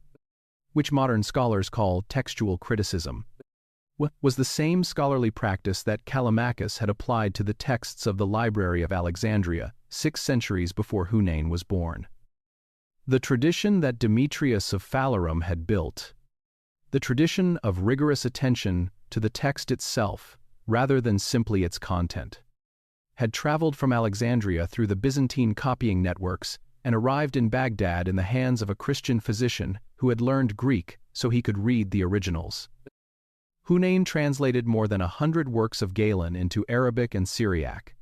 which modern scholars call textual criticism, was the same scholarly practice that Callimachus had applied to the texts of the Library of Alexandria 6 centuries before Hunayn was born. The tradition that Demetrius of Phalerum had built, the tradition of rigorous attention to the text itself rather than simply its content, had traveled from Alexandria through the Byzantine copying networks and arrived in Baghdad in the hands of a Christian physician who had learned Greek so he could read the originals. Hunayn translated more than 100 works of Galen into Arabic and Syriac,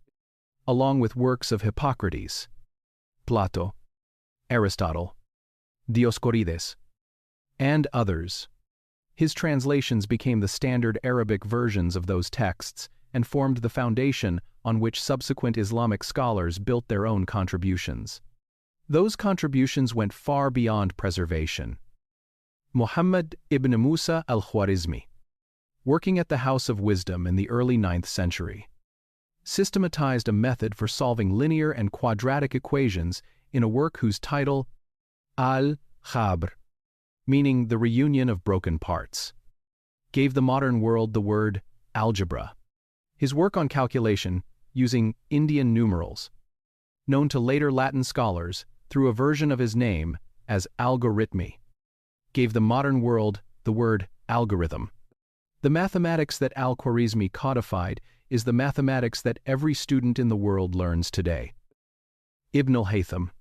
along with works of Hippocrates, Plato, Aristotle, Dioscorides, and others. His translations became the standard Arabic versions of those texts and formed the foundation on which subsequent Islamic scholars built their own contributions. Those contributions went far beyond preservation. Muhammad ibn Musa al-Khwarizmi, working at the House of Wisdom in the early 9th century, systematized a method for solving linear and quadratic equations in a work whose title, al-Khabr, meaning the reunion of broken parts, gave the modern world the word algebra. His work on calculation, using Indian numerals, known to later Latin scholars through a version of his name as algorithmi, gave the modern world the word algorithm. The mathematics that al-Khwarizmi codified is the mathematics that every student in the world learns today. Ibn al-Haytham,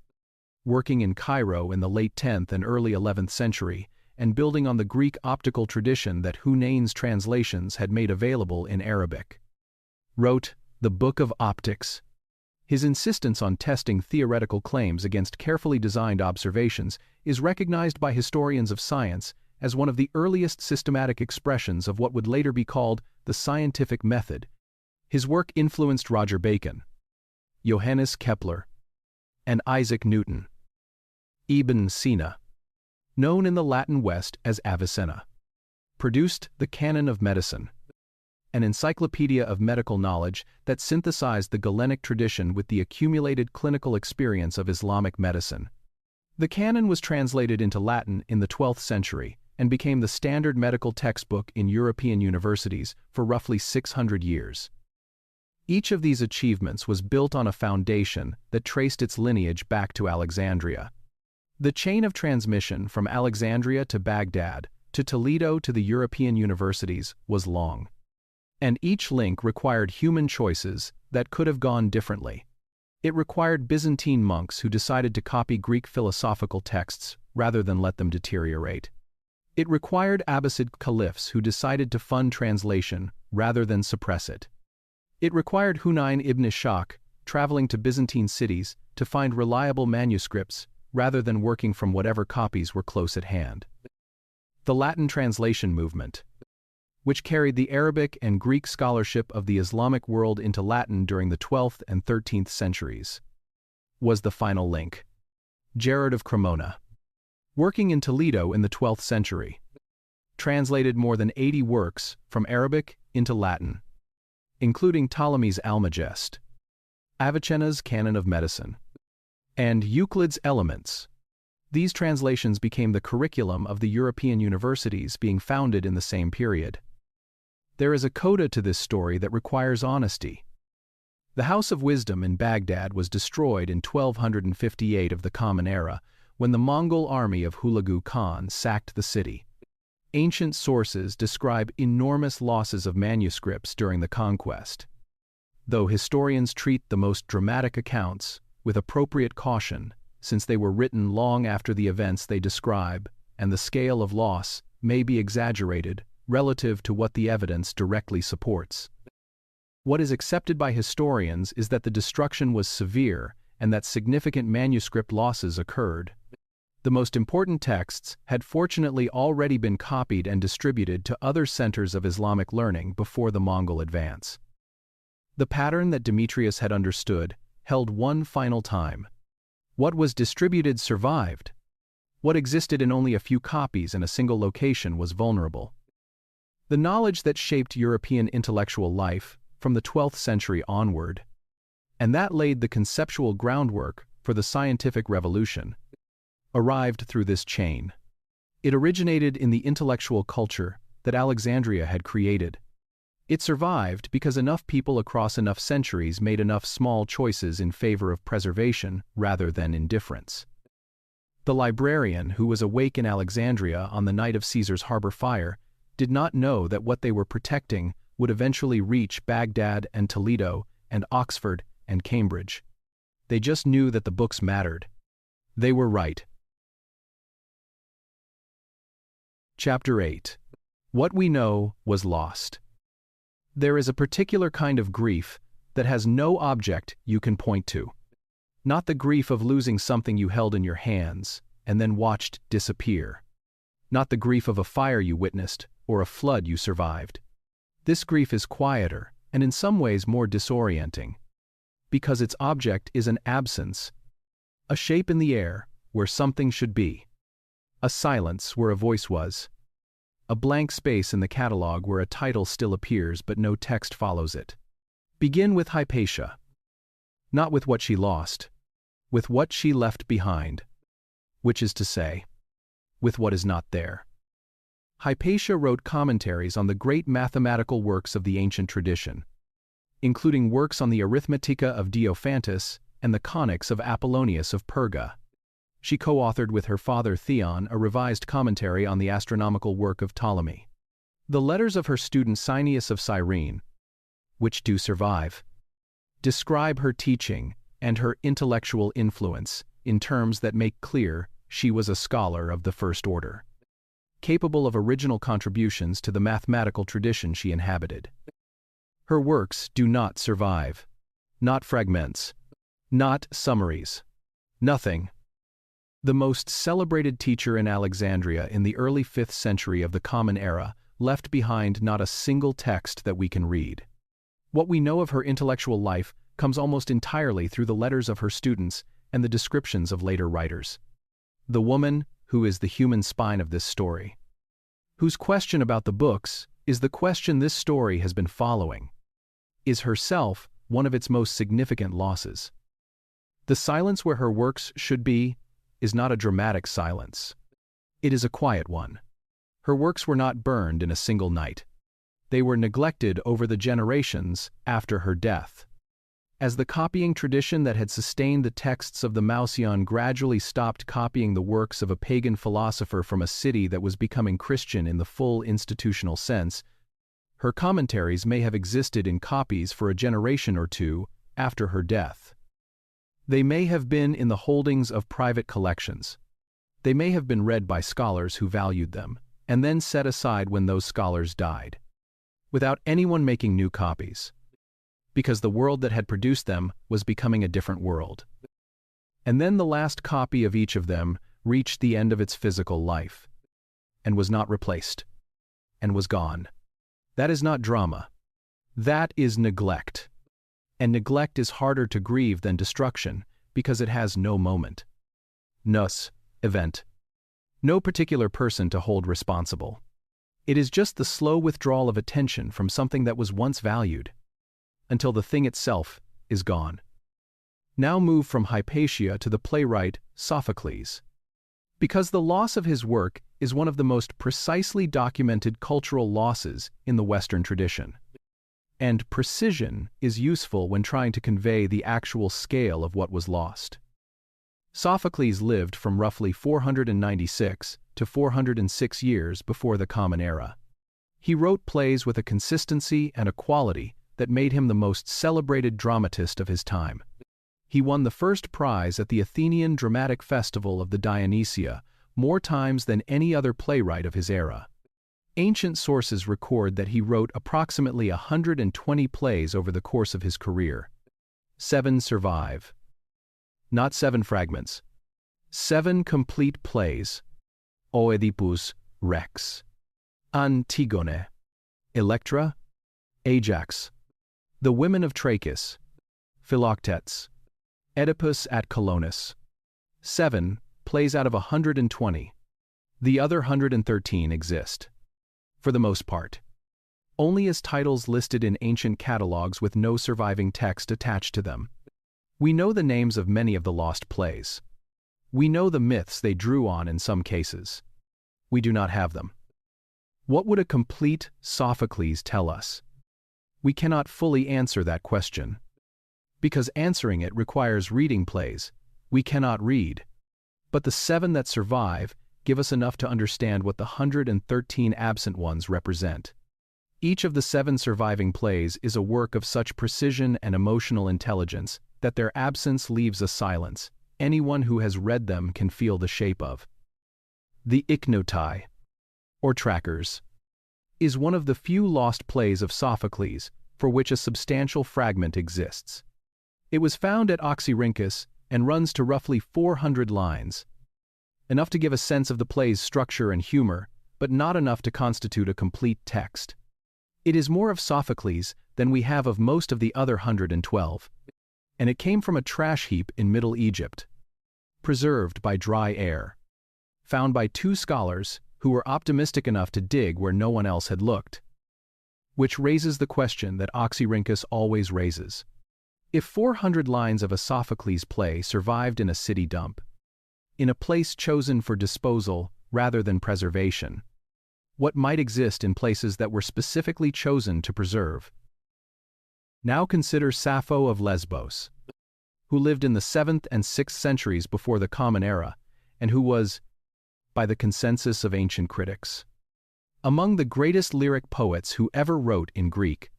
working in Cairo in the late 10th and early 11th century and building on the Greek optical tradition that Hunayn's translations had made available in Arabic, wrote the Book of Optics. His insistence on testing theoretical claims against carefully designed observations is recognized by historians of science as one of the earliest systematic expressions of what would later be called the scientific method. His work influenced Roger Bacon, Johannes Kepler, and Isaac Newton. Ibn Sina, known in the Latin West as Avicenna, produced the Canon of Medicine, an encyclopedia of medical knowledge that synthesized the Galenic tradition with the accumulated clinical experience of Islamic medicine. The Canon was translated into Latin in the 12th century and became the standard medical textbook in European universities for roughly 600 years. Each of these achievements was built on a foundation that traced its lineage back to Alexandria. The chain of transmission from Alexandria to Baghdad to Toledo to the European universities was long, and each link required human choices that could have gone differently. It required Byzantine monks who decided to copy Greek philosophical texts rather than let them deteriorate. It required Abbasid caliphs who decided to fund translation rather than suppress it. It required Hunayn ibn Ishaq traveling to Byzantine cities to find reliable manuscripts rather than working from whatever copies were close at hand. The Latin translation movement, which carried the Arabic and Greek scholarship of the Islamic world into Latin during the 12th and 13th centuries, was the final link. Gerard of Cremona, working in Toledo in the 12th century, translated more than 80 works from Arabic into Latin, including Ptolemy's Almagest, Avicenna's Canon of Medicine, and Euclid's Elements. These translations became the curriculum of the European universities being founded in the same period. There is a coda to this story that requires honesty. The House of Wisdom in Baghdad was destroyed in 1258 of the Common Era when the Mongol army of Hulagu Khan sacked the city. Ancient sources describe enormous losses of manuscripts during the conquest, though historians treat the most dramatic accounts with appropriate caution since they were written long after the events they describe, and the scale of loss may be exaggerated relative to what the evidence directly supports. What is accepted by historians is that the destruction was severe and that significant manuscript losses occurred. The most important texts had fortunately already been copied and distributed to other centers of Islamic learning before the Mongol advance. The pattern that Demetrius had understood held one final time. What was distributed survived. What existed in only a few copies in a single location was vulnerable. The knowledge that shaped European intellectual life from the 12th century onward, and that laid the conceptual groundwork for the scientific revolution, arrived through this chain. It originated in the intellectual culture that Alexandria had created. It survived because enough people across enough centuries made enough small choices in favor of preservation rather than indifference. The librarian who was awake in Alexandria on the night of Caesar's harbor fire did not know that what they were protecting would eventually reach Baghdad and Toledo and Oxford and Cambridge. They just knew that the books mattered. They were right. Chapter 8. What we know was lost. There is a particular kind of grief that has no object you can point to. Not the grief of losing something you held in your hands and then watched disappear. Not the grief of a fire you witnessed or a flood you survived. This grief is quieter and in some ways more disorienting, because its object is an absence, a shape in the air where something should be, a silence where a voice was, a blank space in the catalog where a title still appears but no text follows it. Begin with Hypatia. Not with what she lost, with what she left behind, which is to say, with what is not there. Hypatia wrote commentaries on the great mathematical works of the ancient tradition, including works on the Arithmetica of Diophantus and the Conics of Apollonius of Perga. She co-authored with her father Theon a revised commentary on the astronomical work of Ptolemy. The letters of her student Cineas of Cyrene, which do survive, describe her teaching and her intellectual influence in terms that make clear she was a scholar of the first order, capable of original contributions to the mathematical tradition she inhabited. Her works do not survive. Not fragments. Not summaries. Nothing. The most celebrated teacher in Alexandria in the early 5th century of the Common Era left behind not a single text that we can read. What we know of her intellectual life comes almost entirely through the letters of her students and the descriptions of later writers. The woman, who is the human spine of this story, whose question about the books is the question this story has been following, is herself one of its most significant losses. The silence where her works should be is not a dramatic silence. It is a quiet one. Her works were not burned in a single night. They were neglected over the generations after her death. As the copying tradition that had sustained the texts of the Mausion gradually stopped copying the works of a pagan philosopher from a city that was becoming Christian in the full institutional sense, her commentaries may have existed in copies for a generation or two after her death. They may have been in the holdings of private collections. They may have been read by scholars who valued them, and then set aside when those scholars died, without anyone making new copies, because the world that had produced them was becoming a different world. And then the last copy of each of them reached the end of its physical life, and was not replaced, and was gone. That is not drama. That is neglect. And neglect is harder to grieve than destruction because it has no moment. Nous, event. No particular person to hold responsible. It is just the slow withdrawal of attention from something that was once valued, until the thing itself is gone. Now move from Hypatia to the playwright Sophocles. Because the loss of his work is one of the most precisely documented cultural losses in the Western tradition. And precision is useful when trying to convey the actual scale of what was lost. Sophocles lived from roughly 496 to 406 years before the Common Era. He wrote plays with a consistency and a quality that made him the most celebrated dramatist of his time. He won the first prize at the Athenian Dramatic Festival of the Dionysia more times than any other playwright of his era. Ancient sources record that he wrote approximately 120 plays over the course of his career. 7 survive. Not 7 fragments. 7 complete plays: Oedipus Rex, Antigone, Electra, Ajax, The Women of Trachis, Philoctetes, Oedipus at Colonus. 7 plays out of 120. The other 113 exist, for the most part, only as titles listed in ancient catalogues with no surviving text attached to them. We know the names of many of the lost plays. We know the myths they drew on in some cases. We do not have them. What would a complete Sophocles tell us? We cannot fully answer that question. Because answering it requires reading plays we cannot read. But the 7 that survive give us enough to understand what the 113 absent ones represent. Each of the 7 surviving plays is a work of such precision and emotional intelligence that their absence leaves a silence anyone who has read them can feel the shape of. The Ichnotai, or Trackers, is one of the few lost plays of Sophocles for which a substantial fragment exists. It was found at Oxyrhynchus and runs to roughly 400 lines, enough to give a sense of the play's structure and humor, but not enough to constitute a complete text. It is more of Sophocles than we have of most of the other 112, and it came from a trash heap in Middle Egypt, preserved by dry air, found by 2 scholars who were optimistic enough to dig where no one else had looked. Which raises the question that Oxyrhynchus always raises. If 400 lines of a Sophocles play survived in a city dump, in a place chosen for disposal rather than preservation, what might exist in places that were specifically chosen to preserve? Now consider Sappho of Lesbos, who lived in the 7th and 6th centuries before the Common Era, and who was, by the consensus of ancient critics, among the greatest lyric poets who ever wrote in Greek.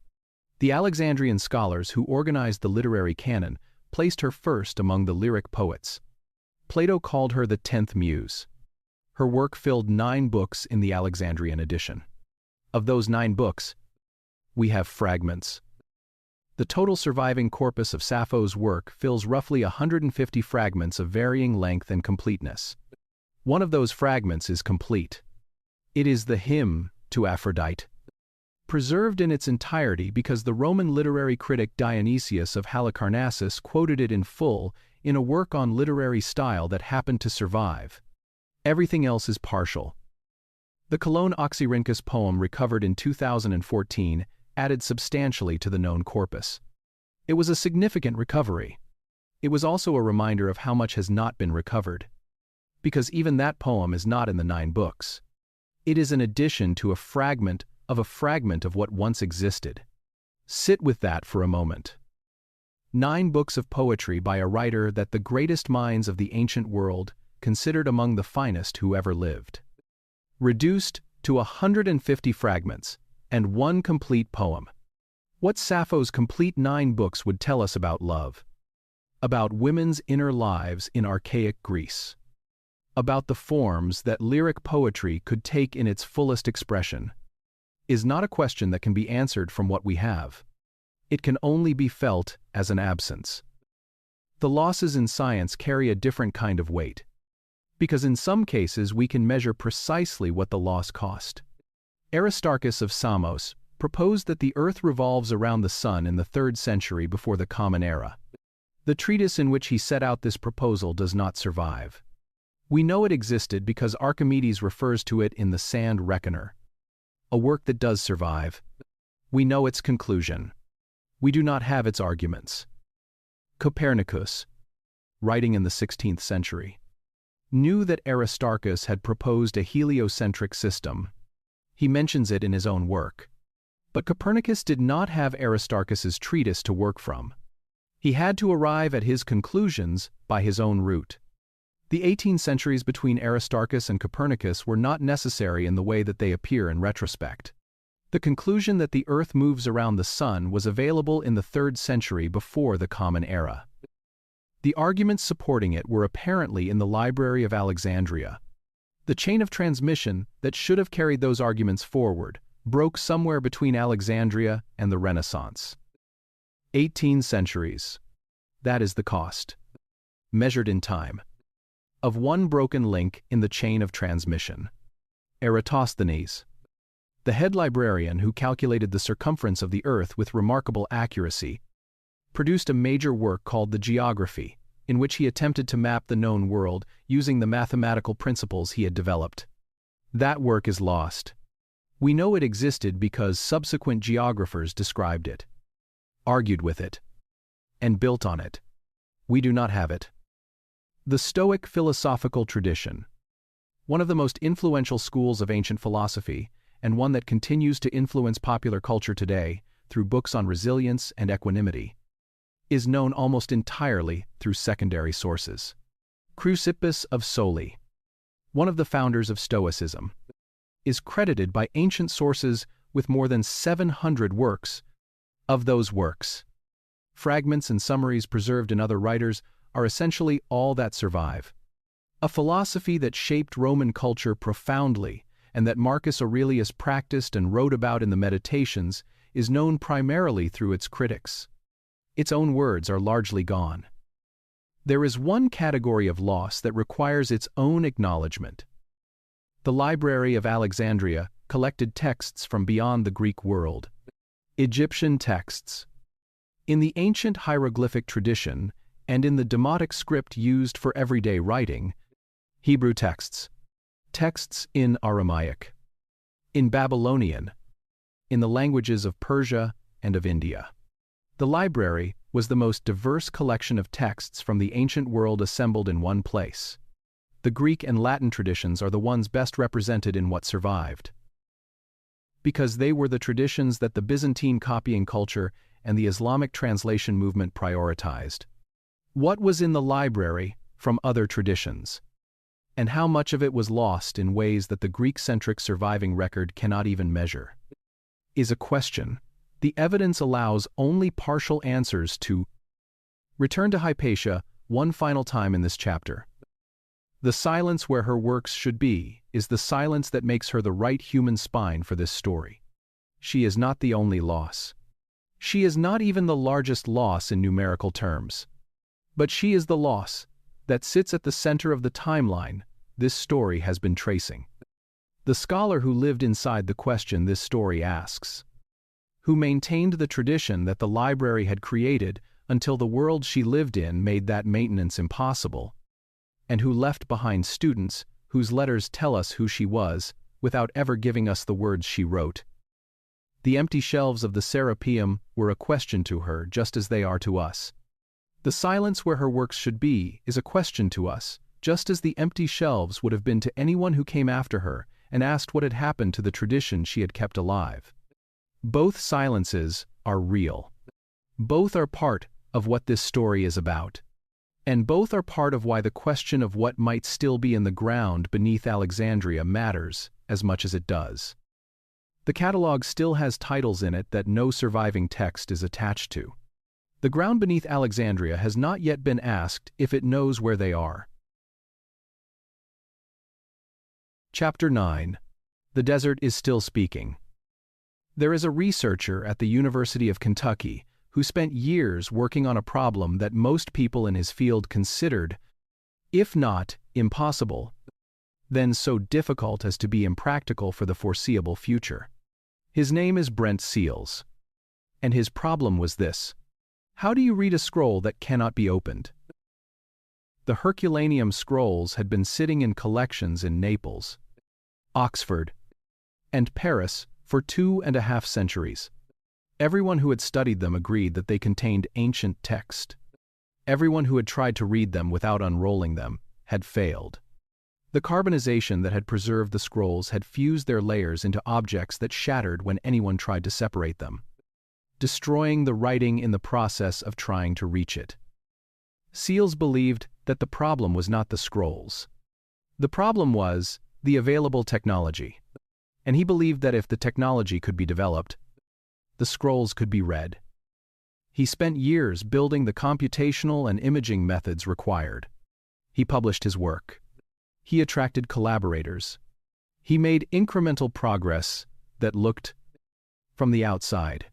The Alexandrian scholars who organized the literary canon placed her first among the lyric poets. Plato called her the 10th muse. Her work filled 9 books in the Alexandrian edition. Of those 9 books, we have fragments. The total surviving corpus of Sappho's work fills roughly 150 fragments of varying length and completeness. One of those fragments is complete. It is the hymn to Aphrodite, preserved in its entirety because the Roman literary critic Dionysius of Halicarnassus quoted it in full in a work on literary style that happened to survive. Everything else is partial. The Cologne Oxyrhynchus poem recovered in 2014 added substantially to the known corpus. It was a significant recovery. It was also a reminder of how much has not been recovered. Because even that poem is not in the 9 books. It is an addition to a fragment of what once existed. Sit with that for a moment. 9 books of poetry by a writer that the greatest minds of the ancient world considered among the finest who ever lived. Reduced to 150 fragments and 1 complete poem. What Sappho's complete 9 books would tell us about love, about women's inner lives in archaic Greece, about the forms that lyric poetry could take in its fullest expression, is not a question that can be answered from what we have. It can only be felt as an absence. The losses in science carry a different kind of weight, because in some cases we can measure precisely what the loss cost. Aristarchus of Samos proposed that the Earth revolves around the Sun in the 3rd century before the Common Era. The treatise in which he set out this proposal does not survive. We know it existed because Archimedes refers to it in The Sand Reckoner, a work that does survive. We know its conclusion. We do not have its arguments. Copernicus, writing in the 16th century, knew that Aristarchus had proposed a heliocentric system. He mentions it in his own work. But Copernicus did not have Aristarchus's treatise to work from. He had to arrive at his conclusions by his own route. The 18 centuries between Aristarchus and Copernicus were not necessary in the way that they appear in retrospect. The conclusion that the Earth moves around the Sun was available in the 3rd century before the Common Era. The arguments supporting it were apparently in the Library of Alexandria. The chain of transmission that should have carried those arguments forward broke somewhere between Alexandria and the Renaissance. 18 centuries. That is the cost. Measured in time. of one broken link in the chain of transmission. Eratosthenes, the head librarian who calculated the circumference of the Earth with remarkable accuracy, produced a major work called the Geography, in which he attempted to map the known world using the mathematical principles he had developed. That work is lost. We know it existed because subsequent geographers described it, argued with it, and built on it. We do not have it. The Stoic philosophical tradition, one of the most influential schools of ancient philosophy, and one that continues to influence popular culture today through books on resilience and equanimity, is known almost entirely through secondary sources. Chrysippus of Soli, one of the founders of Stoicism, is credited by ancient sources with more than 700 works. Of those works, fragments and summaries preserved in other writers are essentially all that survive. A philosophy that shaped Roman culture profoundly and that Marcus Aurelius practiced and wrote about in the Meditations is known primarily through its critics. Its own words are largely gone. There is one category of loss that requires its own acknowledgement. The Library of Alexandria collected texts from beyond the Greek world. Egyptian texts. In the ancient hieroglyphic tradition and in the Demotic script used for everyday writing, Hebrew texts. Texts in Aramaic. In Babylonian. In the languages of Persia and of India. The library was the most diverse collection of texts from the ancient world assembled in one place. The Greek and Latin traditions are the ones best represented in what survived, because they were the traditions that the Byzantine copying culture and the Islamic translation movement prioritized. What was in the library from other traditions? And how much of it was lost in ways that the Greek-centric surviving record cannot even measure? Is a question. The evidence allows only partial answers to. Return to Hypatia one final time in this chapter. The silence where her works should be is the silence that makes her the right human spine for this story. She is not the only loss. She is not even the largest loss in numerical terms. But she is the loss that sits at the center of the timeline this story has been tracing. The scholar who lived inside the question this story asks, who maintained the tradition that the library had created until the world she lived in made that maintenance impossible, and who left behind students whose letters tell us who she was without ever giving us the words she wrote. The empty shelves of the Serapeum were a question to her just as they are to us. The silence where her works should be is a question to us, just as the empty shelves would have been to anyone who came after her and asked what had happened to the tradition she had kept alive. Both silences are real. Both are part of what this story is about. And both are part of why the question of what might still be in the ground beneath Alexandria matters as much as it does. The catalog still has titles in it that no surviving text is attached to. The ground beneath Alexandria has not yet been asked if it knows where they are. Chapter 9. The Desert is Still Speaking. There is a researcher at the University of Kentucky who spent years working on a problem that most people in his field considered, if not impossible, then so difficult as to be impractical for the foreseeable future. His name is Brent Seals. And his problem was this: how do you read a scroll that cannot be opened? The Herculaneum scrolls had been sitting in collections in Naples, Oxford, and Paris for 2.5 centuries. Everyone who had studied them agreed that they contained ancient text. Everyone who had tried to read them without unrolling them had failed. The carbonization that had preserved the scrolls had fused their layers into objects that shattered when anyone tried to separate them, destroying the writing in the process of trying to reach it. Seals believed that the problem was not the scrolls. The problem was the available technology, and he believed that if the technology could be developed, the scrolls could be read. He spent years building the computational and imaging methods required. He published his work. He attracted collaborators. He made incremental progress that looked, from the outside,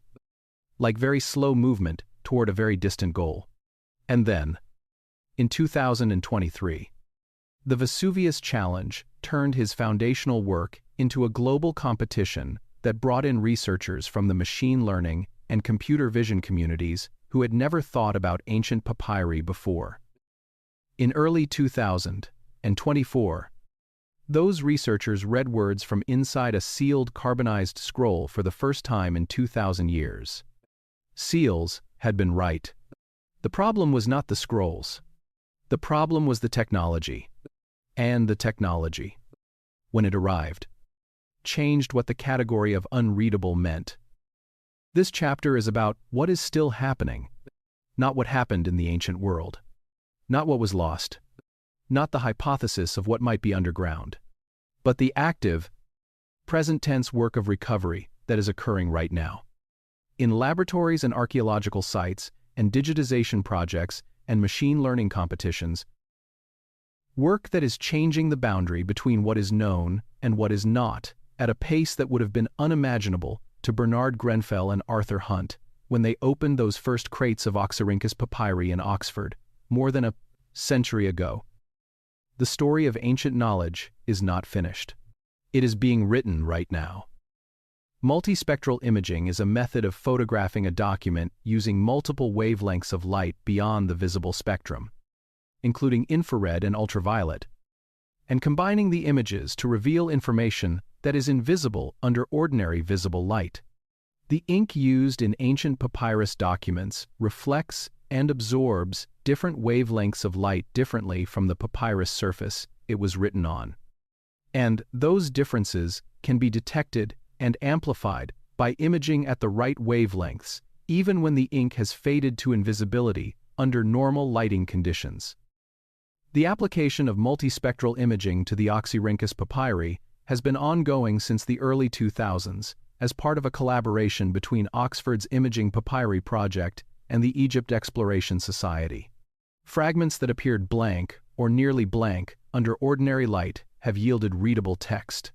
like very slow movement toward a very distant goal. And then, in 2023, The Vesuvius Challenge turned his foundational work into a global competition that brought in researchers from the machine learning and computer vision communities who had never thought about ancient papyri before. In early 2024, those researchers read words from inside a sealed carbonized scroll for the first time in 2,000 years. Seals had been right. The problem was not the scrolls. The problem was the technology. And the technology, when it arrived, changed what the category of unreadable meant. This chapter is about what is still happening, not what happened in the ancient world, not what was lost, not the hypothesis of what might be underground, but the active, present-tense work of recovery that is occurring right now. In laboratories and archaeological sites and digitization projects and machine learning competitions, work that is changing the boundary between what is known and what is not at a pace that would have been unimaginable to Bernard Grenfell and Arthur Hunt when they opened those first crates of Oxyrhynchus papyri in Oxford more than a century ago. The story of ancient knowledge is not finished. It is being written right now. Multispectral imaging is a method of photographing a document using multiple wavelengths of light beyond the visible spectrum, including infrared and ultraviolet, and combining the images to reveal information that is invisible under ordinary visible light. The ink used in ancient papyrus documents reflects and absorbs different wavelengths of light differently from the papyrus surface it was written on. And those differences can be detected and amplified by imaging at the right wavelengths, even when the ink has faded to invisibility under normal lighting conditions. The application of multispectral imaging to the Oxyrhynchus papyri has been ongoing since the early 2000s as part of a collaboration between Oxford's Imaging Papyri Project and the Egypt Exploration Society. Fragments that appeared blank or nearly blank under ordinary light have yielded readable text.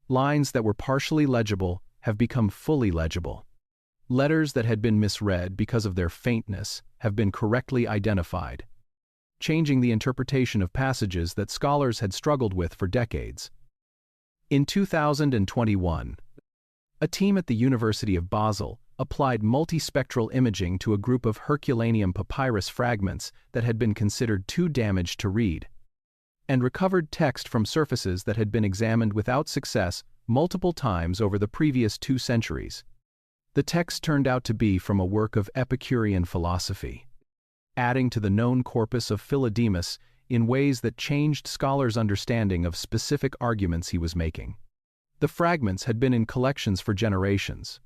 Lines that were partially legible have become fully legible. Letters that had been misread because of their faintness have been correctly identified, changing the interpretation of passages that scholars had struggled with for decades. In 2021, a team at the University of Basel applied multispectral imaging to a group of Herculaneum papyrus fragments that had been considered too damaged to read, and recovered text from surfaces that had been examined without success multiple times over the previous 2 centuries. The text turned out to be from a work of Epicurean philosophy, adding to the known corpus of Philodemus in ways that changed scholars' understanding of specific arguments he was making. The fragments had been in collections for generations.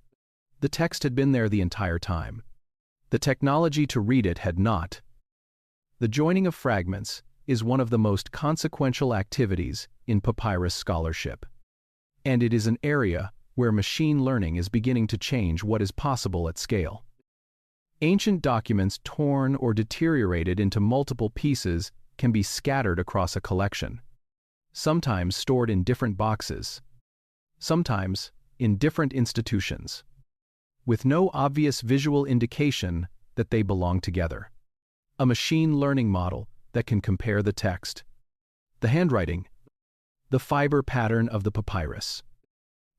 The text had been there the entire time. The technology to read it had not. The joining of fragments is one of the most consequential activities in papyrus scholarship, and it is an area where machine learning is beginning to change what is possible at scale. Ancient documents torn or deteriorated into multiple pieces can be scattered across a collection, sometimes stored in different boxes, sometimes in different institutions, with no obvious visual indication that they belong together. A machine learning model that can compare the text, the handwriting, the fiber pattern of the papyrus,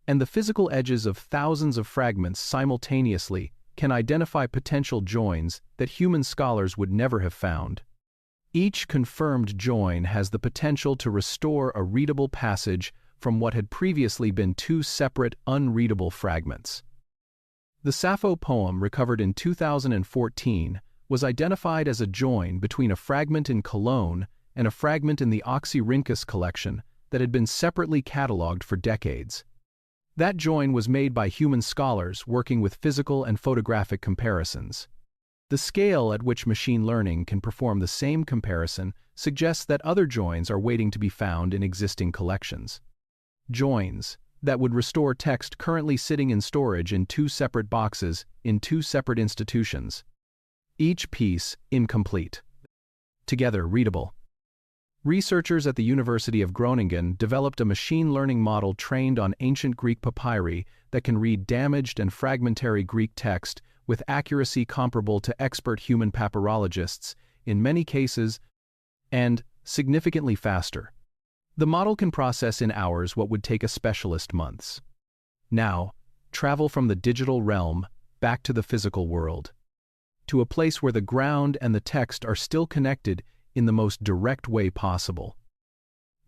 and the physical edges of thousands of fragments simultaneously can identify potential joins that human scholars would never have found. Each confirmed join has the potential to restore a readable passage from what had previously been 2 separate, unreadable fragments. The Sappho poem recovered in 2014 was identified as a join between a fragment in Cologne and a fragment in the Oxyrhynchus collection that had been separately catalogued for decades. That join was made by human scholars working with physical and photographic comparisons. The scale at which machine learning can perform the same comparison suggests that other joins are waiting to be found in existing collections. Joins that would restore text currently sitting in storage in 2 separate boxes in 2 separate institutions. Each piece incomplete, together readable. Researchers at the University of Groningen developed a machine learning model trained on ancient Greek papyri that can read damaged and fragmentary Greek text with accuracy comparable to expert human papyrologists in many cases, and significantly faster. The model can process in hours what would take a specialist months. Now, travel from the digital realm back to the physical world, to a place where the ground and the text are still connected in the most direct way possible.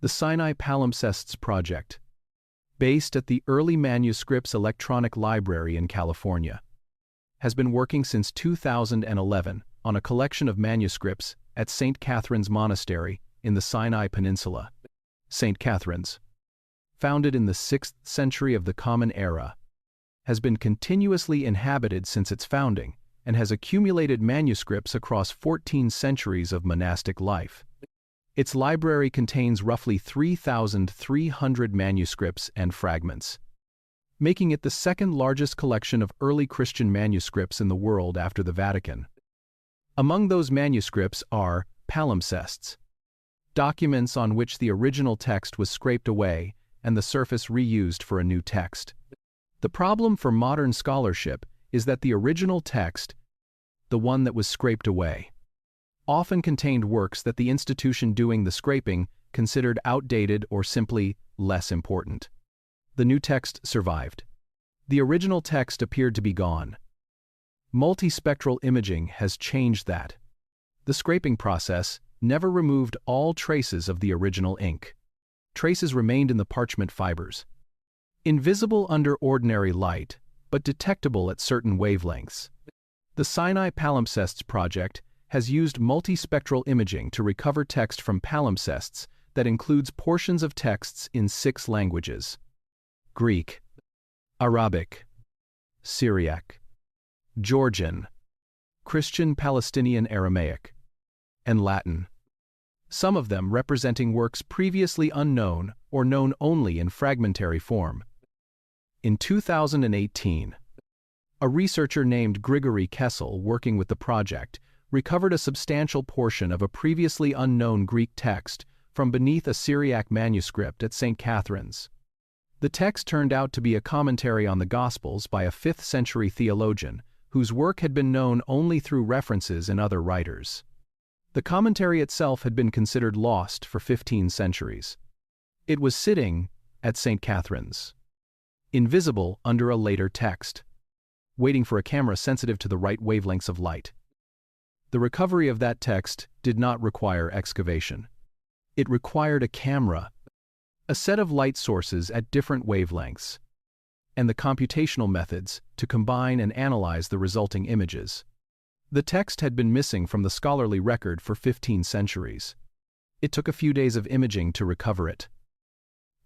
The Sinai Palimpsests Project, based at the Early Manuscripts Electronic Library in California, has been working since 2011 on a collection of manuscripts at St. Catherine's Monastery in the Sinai Peninsula. St. Catherine's, founded in the 6th century of the Common Era, has been continuously inhabited since its founding and has accumulated manuscripts across 14 centuries of monastic life. Its library contains roughly 3,300 manuscripts and fragments, making it the second largest collection of early Christian manuscripts in the world after the Vatican. Among those manuscripts are palimpsests, documents on which the original text was scraped away and the surface reused for a new text. The problem for modern scholarship is that the original text, the one that was scraped away, often contained works that the institution doing the scraping considered outdated or simply less important. The new text survived. The original text appeared to be gone. Multispectral imaging has changed that. The scraping process never removed all traces of the original ink. Traces remained in the parchment fibers, invisible under ordinary light, but detectable at certain wavelengths. The Sinai Palimpsests Project has used multispectral imaging to recover text from palimpsests that includes portions of texts in 6 languages: Greek, Arabic, Syriac, Georgian, Christian Palestinian Aramaic, and Latin, some of them representing works previously unknown or known only in fragmentary form. In 2018, a researcher named Grigory Kessel, working with the project, recovered a substantial portion of a previously unknown Greek text from beneath a Syriac manuscript at St. Catherine's. The text turned out to be a commentary on the Gospels by a 5th-century theologian whose work had been known only through references in other writers. The commentary itself had been considered lost for 15 centuries. It was sitting at St. Catherine's, invisible under a later text, waiting for a camera sensitive to the right wavelengths of light. The recovery of that text did not require excavation. It required a camera, a set of light sources at different wavelengths, and the computational methods to combine and analyze the resulting images. The text had been missing from the scholarly record for 15 centuries. It took a few days of imaging to recover it.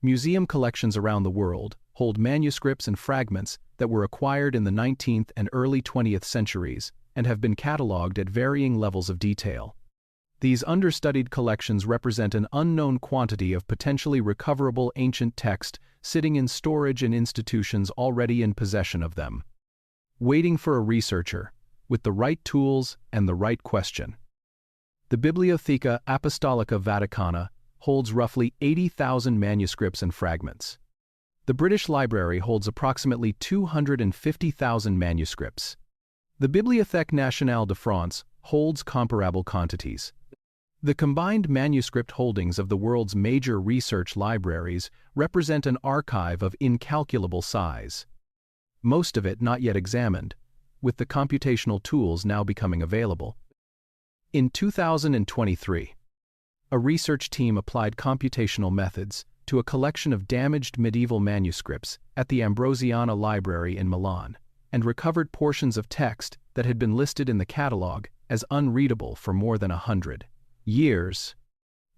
Museum collections around the world hold manuscripts and fragments that were acquired in the 19th and early 20th centuries and have been catalogued at varying levels of detail. These understudied collections represent an unknown quantity of potentially recoverable ancient text sitting in storage in institutions already in possession of them, waiting for a researcher with the right tools and the right question. The Bibliotheca Apostolica Vaticana holds roughly 80,000 manuscripts and fragments. The British Library holds approximately 250,000 manuscripts. The Bibliothèque Nationale de France holds comparable quantities. The combined manuscript holdings of the world's major research libraries represent an archive of incalculable size, most of it not yet examined, with the computational tools now becoming available. In 2023, a research team applied computational methods to a collection of damaged medieval manuscripts at the Ambrosiana Library in Milan and recovered portions of text that had been listed in the catalog as unreadable for more than 100 years.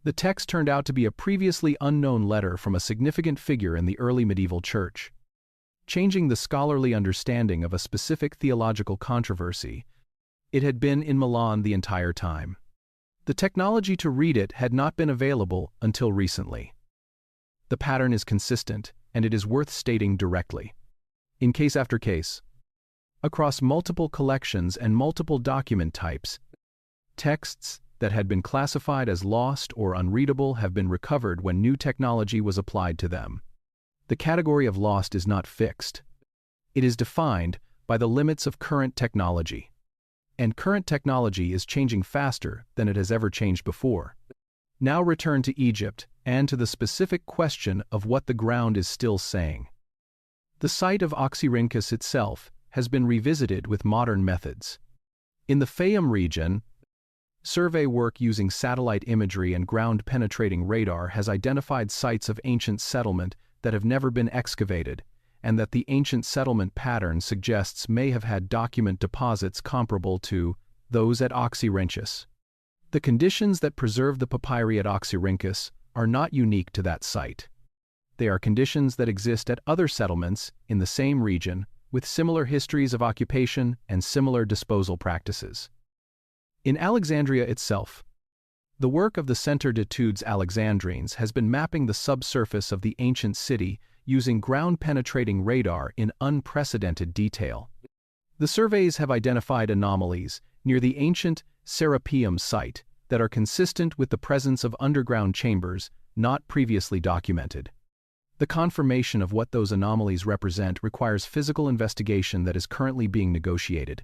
The text turned out to be a previously unknown letter from a significant figure in the early medieval church, changing the scholarly understanding of a specific theological controversy. It had been in Milan the entire time. The technology to read it had not been available until recently. The pattern is consistent, and it is worth stating directly. In case after case, across multiple collections and multiple document types, texts that had been classified as lost or unreadable have been recovered when new technology was applied to them. The category of lost is not fixed. It is defined by the limits of current technology. And current technology is changing faster than it has ever changed before. Now return to Egypt and to the specific question of what the ground is still saying. The site of Oxyrhynchus itself has been revisited with modern methods. In the Fayum region, survey work using satellite imagery and ground-penetrating radar has identified sites of ancient settlement that have never been excavated, and that the ancient settlement pattern suggests may have had document deposits comparable to those at Oxyrhynchus. The conditions that preserve the papyri at Oxyrhynchus are not unique to that site. They are conditions that exist at other settlements in the same region with similar histories of occupation and similar disposal practices. In Alexandria itself, the work of the Centre d'études alexandrines has been mapping the subsurface of the ancient city using ground-penetrating radar in unprecedented detail. The surveys have identified anomalies near the ancient Serapeum site that are consistent with the presence of underground chambers not previously documented. The confirmation of what those anomalies represent requires physical investigation that is currently being negotiated.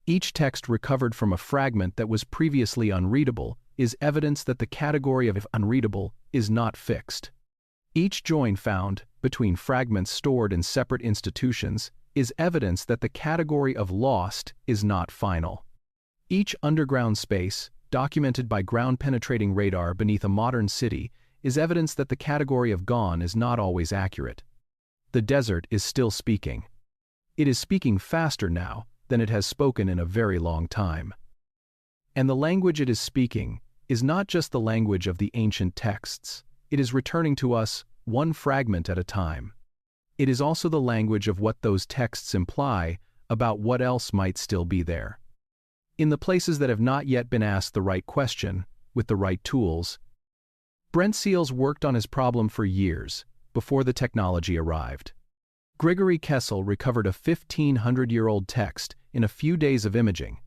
Each text recovered from a fragment that was previously unreadable is evidence that the category of unreadable is not fixed. Each join found between fragments stored in separate institutions is evidence that the category of lost is not final. Each underground space, documented by ground-penetrating radar beneath a modern city, is evidence that the category of gone is not always accurate. The desert is still speaking. It is speaking faster now than it has spoken in a very long time. And the language it is speaking is not just the language of the ancient texts. It is returning to us one fragment at a time. It is also the language of what those texts imply about what else might still be there. In the places that have not yet been asked the right question, with the right tools, Brent Seals worked on his problem for years before the technology arrived. Grigory Kessel recovered a 1,500-year-old text in a few days of imaging.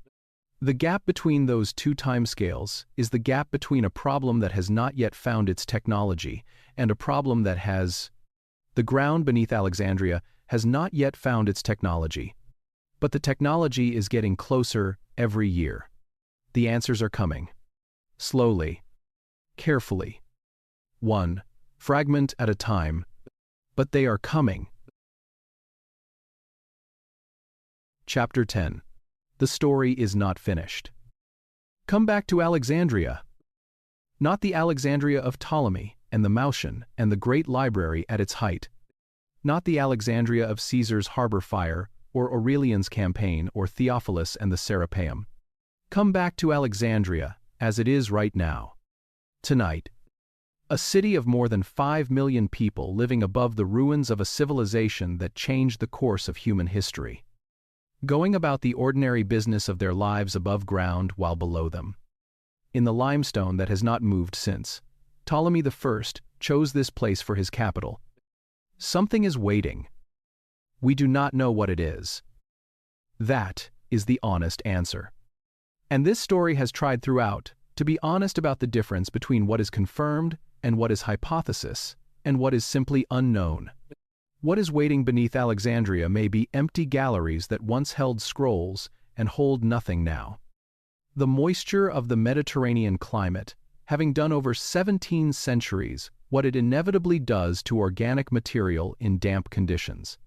The gap between those two timescales is the gap between a problem that has not yet found its technology and a problem that has. The ground beneath Alexandria has not yet found its technology, but the technology is getting closer every year. The answers are coming. Slowly, carefully, one fragment at a time, but they are coming. Chapter 10. The story is not finished. Come back to Alexandria. Not the Alexandria of Ptolemy and the Mautian and the great library at its height. Not the Alexandria of Caesar's harbor fire or Aurelian's campaign or Theophilus and the Serapeum. Come back to Alexandria as it is right now. Tonight. A city of more than 5 million people living above the ruins of a civilization that changed the course of human history. Going about the ordinary business of their lives above ground while below them. In the limestone that has not moved since, Ptolemy I chose this place for his capital. Something is waiting. We do not know what it is. That is the honest answer. And this story has tried throughout to be honest about the difference between what is confirmed and what is hypothesis, and what is simply unknown. What is waiting beneath Alexandria may be empty galleries that once held scrolls and hold nothing now. The moisture of the Mediterranean climate, having done over 17 centuries what it inevitably does to organic material in damp conditions.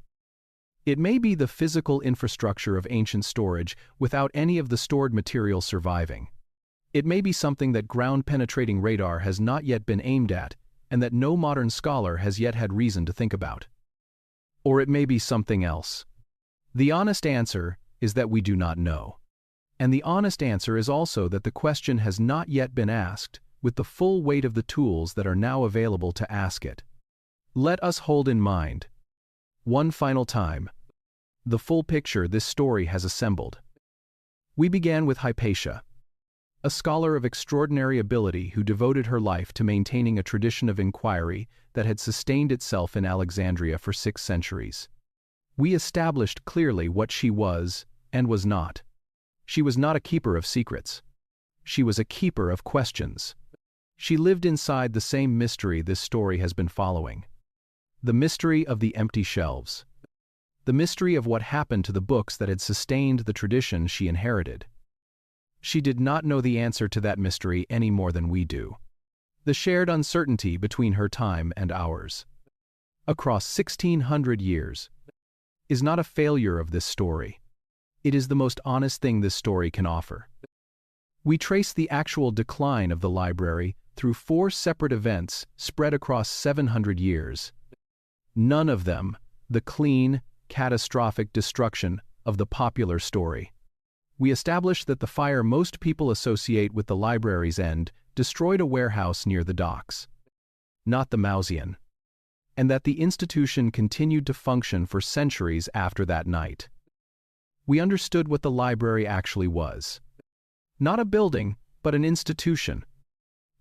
It may be the physical infrastructure of ancient storage without any of the stored material surviving. It may be something that ground-penetrating radar has not yet been aimed at and that no modern scholar has yet had reason to think about. Or it may be something else. The honest answer is that we do not know. And the honest answer is also that the question has not yet been asked with the full weight of the tools that are now available to ask it. Let us hold in mind, one final time, the full picture this story has assembled. We began with Hypatia, a scholar of extraordinary ability who devoted her life to maintaining a tradition of inquiry that had sustained itself in Alexandria for 6 centuries. We established clearly what she was and was not. She was not a keeper of secrets. She was a keeper of questions. She lived inside the same mystery this story has been following. The mystery of the empty shelves. The mystery of what happened to the books that had sustained the tradition she inherited. She did not know the answer to that mystery any more than we do. the shared uncertainty between her time and ours, across 1600 years, is not a failure of this story. It is the most honest thing this story can offer. We trace the actual decline of the library through 4 separate events spread across 700 years. None of them the clean, catastrophic destruction of the popular story. We established that the fire most people associate with the library's end destroyed a warehouse near the docks, not the Mausean, and that the institution continued to function for centuries after that night. We understood what the library actually was. Not a building, but an institution.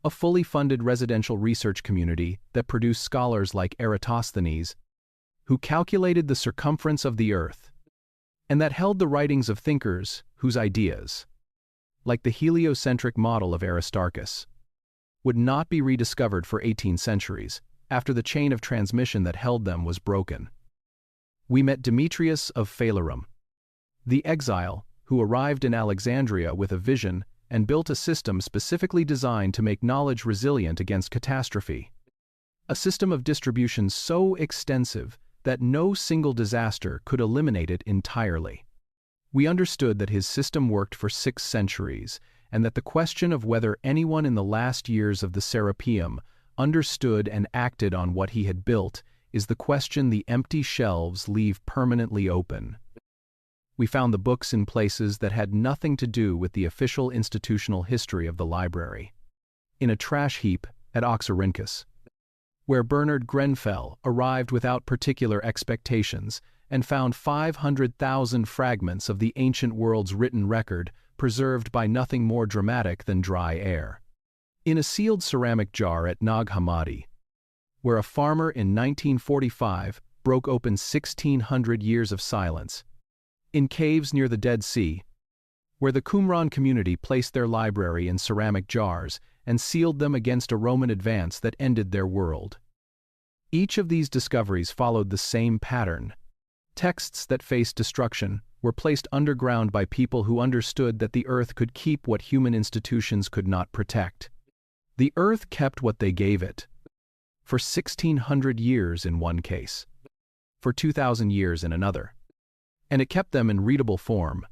A fully funded residential research community that produced scholars like Eratosthenes, who calculated the circumference of the earth, and that held the writings of thinkers whose ideas, like the heliocentric model of Aristarchus, would not be rediscovered for 18 centuries after the chain of transmission that held them was broken. We met Demetrius of Phalerum, the exile who arrived in Alexandria with a vision and built a system specifically designed to make knowledge resilient against catastrophe. A system of distribution so extensive that no single disaster could eliminate it entirely. We understood that his system worked for 6 centuries, and that the question of whether anyone in the last years of the Serapeum understood and acted on what he had built is the question the empty shelves leave permanently open. We found the books in places that had nothing to do with the official institutional history of the library. In a trash heap at Oxyrhynchus, where Bernard Grenfell arrived without particular expectations and found 500,000 fragments of the ancient world's written record preserved by nothing more dramatic than dry air. In a sealed ceramic jar at Nag Hammadi, where a farmer in 1945 broke open 1,600 years of silence. In caves near the Dead Sea, where the Qumran community placed their library in ceramic jars and sealed them against a Roman advance that ended their world. Each of these discoveries followed the same pattern. Texts that faced destruction were placed underground by people who understood that the earth could keep what human institutions could not protect. The earth kept what they gave it. For 1,600 years in one case. For 2,000 years in another. And it kept them in readable form,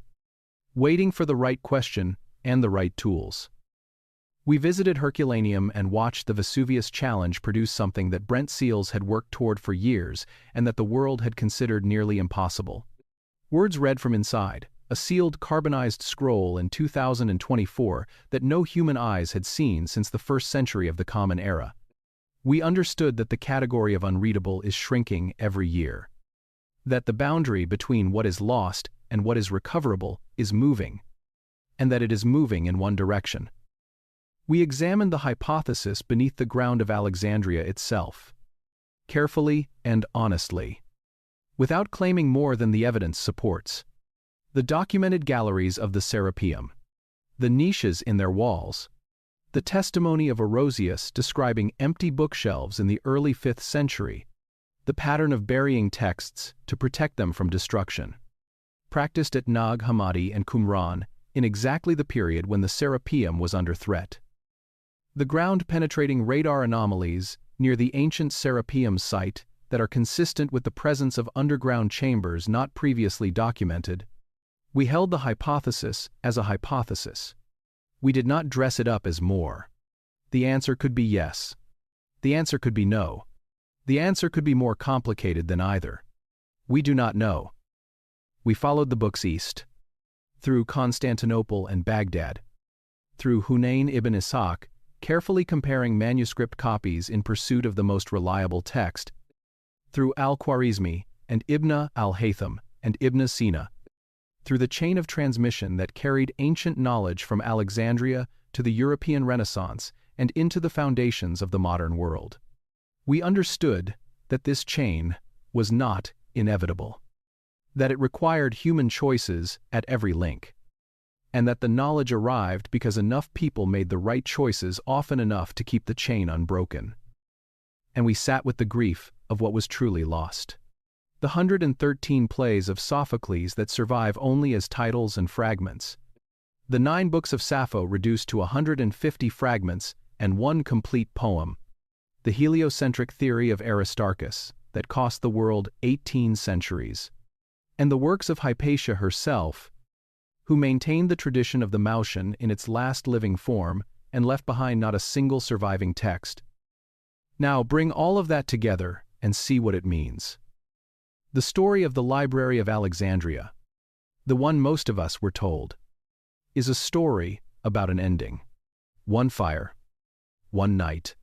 waiting for the right question and the right tools. We visited Herculaneum and watched the Vesuvius challenge produce something that Brent Seals had worked toward for years and that the world had considered nearly impossible. Words read from inside, a sealed carbonized scroll in 2024 that no human eyes had seen since the 1st century of the Common Era. We understood that the category of unreadable is shrinking every year. That the boundary between what is lost and what is recoverable is moving, and that it is moving in one direction. We examined the hypothesis beneath the ground of Alexandria itself, carefully and honestly, without claiming more than the evidence supports. The documented galleries of the Serapeum, the niches in their walls, the testimony of Orosius describing empty bookshelves in the early 5th century, the pattern of burying texts to protect them from destruction, practiced at Nag Hammadi and Qumran in exactly the period when the Serapeum was under threat. The ground-penetrating radar anomalies near the ancient Serapeum site that are consistent with the presence of underground chambers not previously documented. We held the hypothesis as a hypothesis. We did not dress it up as more. The answer could be yes. The answer could be no. The answer could be more complicated than either. We do not know. We followed the books east, through Constantinople and Baghdad, through Hunayn ibn Ishaq, carefully comparing manuscript copies in pursuit of the most reliable text, through al-Khwarizmi and Ibn al-Haytham and Ibn Sina, through the chain of transmission that carried ancient knowledge from Alexandria to the European Renaissance and into the foundations of the modern world. We understood that this chain was not inevitable, that it required human choices at every link, and that the knowledge arrived because enough people made the right choices often enough to keep the chain unbroken. And we sat with the grief of what was truly lost. The 113 plays of Sophocles that survive only as titles and fragments. The 9 books of Sappho reduced to 150 fragments and one complete poem, the heliocentric theory of Aristarchus, that cost the world 18 centuries, and the works of Hypatia herself, who maintained the tradition of the Maution in its last living form and left behind not a single surviving text. Now bring all of that together and see what it means. The story of the Library of Alexandria, the one most of us were told, is a story about an ending. One fire, one night,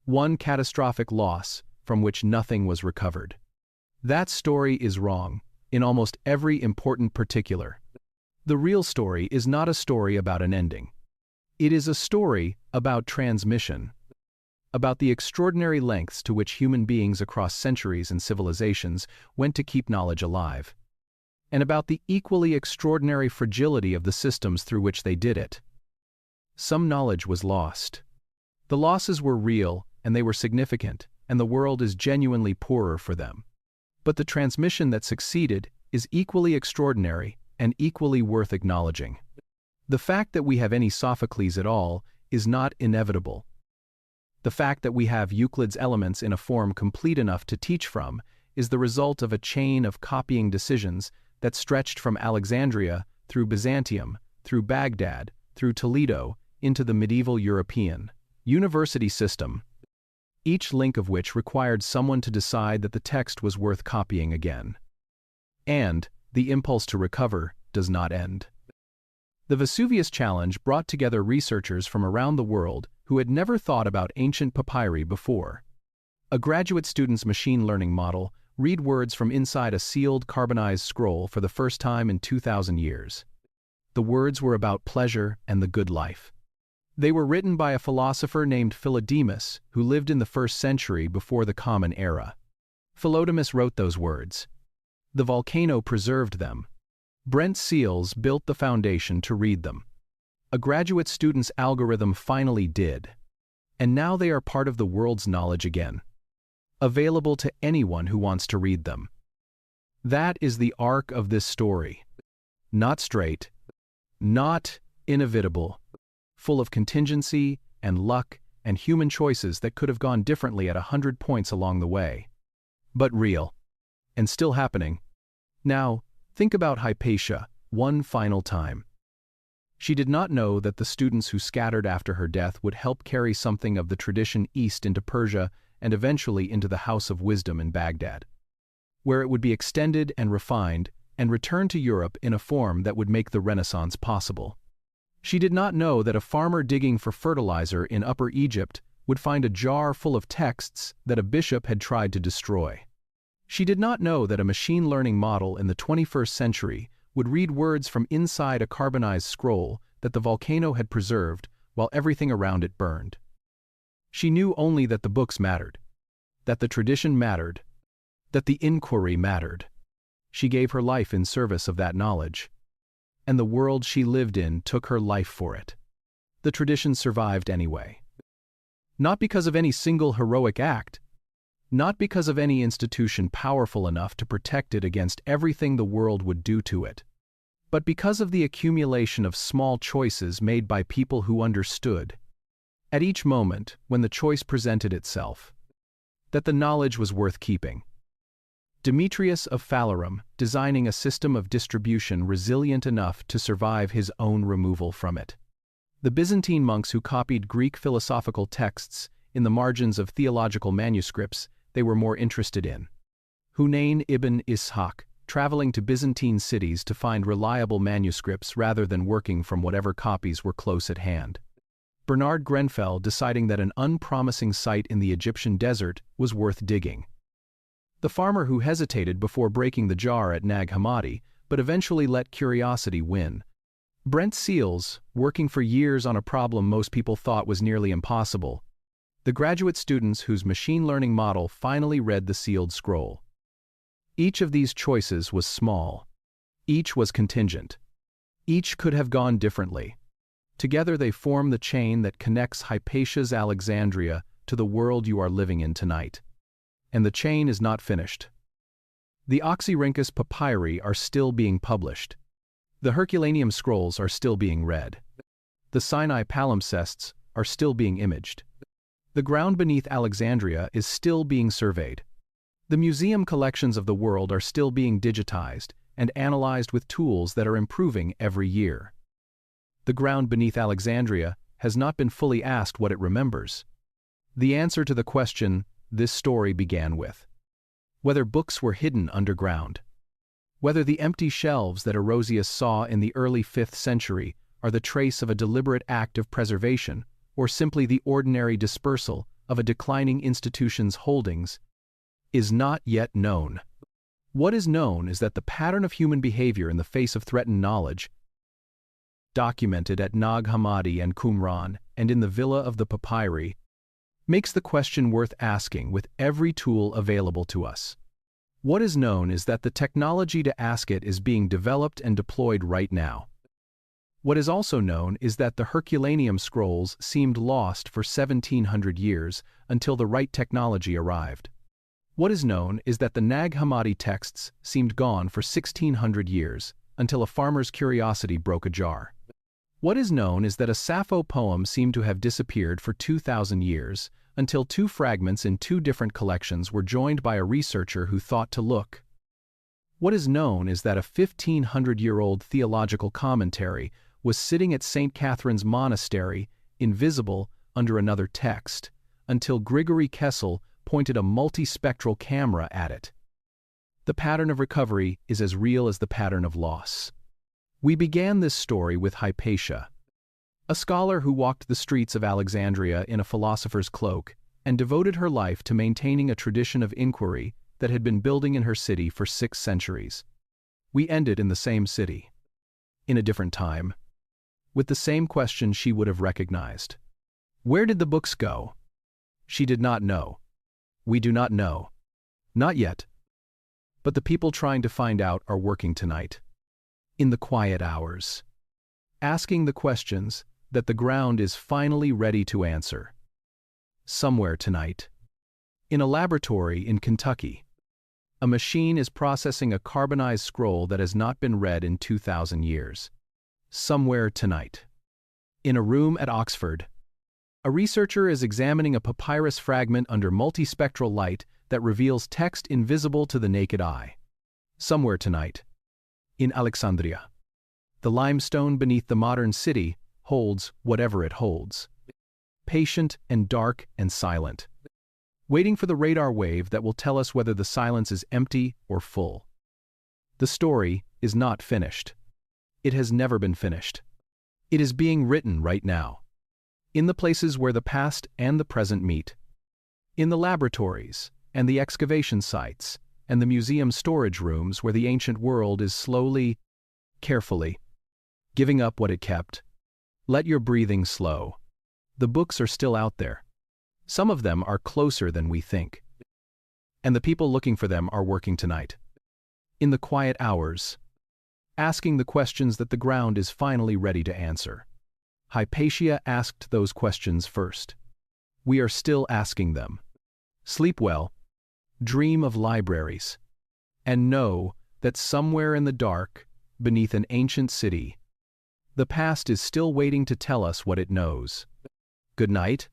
one catastrophic loss from which nothing was recovered. That story is wrong in almost every important particular. The real story is not a story about an ending. It is a story about transmission, about the extraordinary lengths to which human beings across centuries and civilizations went to keep knowledge alive, and about the equally extraordinary fragility of the systems through which they did it. Some knowledge was lost. The losses were real, and they were significant, and the world is genuinely poorer for them. But the transmission that succeeded is equally extraordinary and equally worth acknowledging. The fact that we have any Sophocles at all is not inevitable. The fact that we have Euclid's Elements in a form complete enough to teach from is the result of a chain of copying decisions that stretched from Alexandria through Byzantium, through Baghdad, through Toledo, into the medieval European university system, each link of which required someone to decide that the text was worth copying again. And the impulse to recover does not end. The Vesuvius Challenge brought together researchers from around the world who had never thought about ancient papyri before. A graduate student's machine learning model read words from inside a sealed carbonized scroll for the first time in 2,000 years. The words were about pleasure and the good life. They were written by a philosopher named Philodemus, who lived in the 1st century before the Common Era. Philodemus wrote those words. The volcano preserved them. Brent Seals built the foundation to read them. A graduate student's algorithm finally did. And now they are part of the world's knowledge again, available to anyone who wants to read them. That is the arc of this story. Not straight, not inevitable, full of contingency and luck and human choices that could have gone differently at 100 points along the way. But real, and still happening. Now, think about Hypatia one final time. She did not know that the students who scattered after her death would help carry something of the tradition east into Persia and eventually into the House of Wisdom in Baghdad, where it would be extended and refined and returned to Europe in a form that would make the Renaissance possible. She did not know that a farmer digging for fertilizer in Upper Egypt would find a jar full of texts that a bishop had tried to destroy. She did not know that a machine learning model in the 21st century would read words from inside a carbonized scroll that the volcano had preserved while everything around it burned. She knew only that the books mattered, that the tradition mattered, that the inquiry mattered. She gave her life in service of that knowledge, and the world she lived in took her life for it. The tradition survived anyway. Not because of any single heroic act, not because of any institution powerful enough to protect it against everything the world would do to it, but because of the accumulation of small choices made by people who understood, at each moment when the choice presented itself, that the knowledge was worth keeping. Demetrius of Phalerum designing a system of distribution resilient enough to survive his own removal from it. The Byzantine monks who copied Greek philosophical texts in the margins of theological manuscripts they were more interested in. Hunayn ibn Ishaq, traveling to Byzantine cities to find reliable manuscripts rather than working from whatever copies were close at hand. Bernard Grenfell deciding that an unpromising site in the Egyptian desert was worth digging. The farmer who hesitated before breaking the jar at Nag Hammadi, but eventually let curiosity win. Brent Seals, working for years on a problem most people thought was nearly impossible. The graduate students whose machine learning model finally read the sealed scroll. Each of these choices was small. Each was contingent. Each could have gone differently. Together they form the chain that connects Hypatia's Alexandria to the world you are living in tonight. And the chain is not finished. The Oxyrhynchus papyri are still being published. The Herculaneum scrolls are still being read. The Sinai palimpsests are still being imaged. The ground beneath Alexandria is still being surveyed. The museum collections of the world are still being digitized and analyzed with tools that are improving every year. The ground beneath Alexandria has not been fully asked what it remembers. The answer to the question this story began with: whether books were hidden underground, whether the empty shelves that Erosius saw in the early 5th century are the trace of a deliberate act of preservation or simply the ordinary dispersal of a declining institution's holdings, is not yet known. What is known is that the pattern of human behavior in the face of threatened knowledge, documented at Nag Hammadi and Qumran and in the Villa of the Papyri, makes the question worth asking with every tool available to us. What is known is that the technology to ask it is being developed and deployed right now. What is also known is that the Herculaneum scrolls seemed lost for 1700 years until the right technology arrived. What is known is that the Nag Hammadi texts seemed gone for 1600 years until a farmer's curiosity broke a jar. What is known is that a Sappho poem seemed to have disappeared for 2000 years until 2 fragments in 2 different collections were joined by a researcher who thought to look. What is known is that a 1500-year-old theological commentary was sitting at St. Catherine's Monastery, invisible under another text, until Grigory Kessel pointed a multispectral camera at it. The pattern of recovery is as real as the pattern of loss. We began this story with Hypatia, a scholar who walked the streets of Alexandria in a philosopher's cloak and devoted her life to maintaining a tradition of inquiry that had been building in her city for 6 centuries. We ended in the same city, in a different time, with the same question she would have recognized. Where did the books go? She did not know. We do not know. Not yet. But the people trying to find out are working tonight, in the quiet hours, asking the questions that the ground is finally ready to answer. Somewhere tonight, in a laboratory in Kentucky, a machine is processing a carbonized scroll that has not been read in 2000 years. Somewhere tonight, in a room at Oxford, a researcher is examining a papyrus fragment under multispectral light that reveals text invisible to the naked eye. Somewhere tonight, in Alexandria, the limestone beneath the modern city holds whatever it holds, patient and dark and silent, waiting for the radar wave that will tell us whether the silence is empty or full. The story is not finished. It has never been finished. It is being written right now, in the places where the past and the present meet, in the laboratories and the excavation sites and the museum storage rooms where the ancient world is slowly, carefully, giving up what it kept. Let your breathing slow. The books are still out there. Some of them are closer than we think. And the people looking for them are working tonight, in the quiet hours, asking the questions that the ground is finally ready to answer. Hypatia asked those questions first. We are still asking them. Sleep well, dream of libraries, and know that somewhere in the dark, beneath an ancient city, the past is still waiting to tell us what it knows. Good night.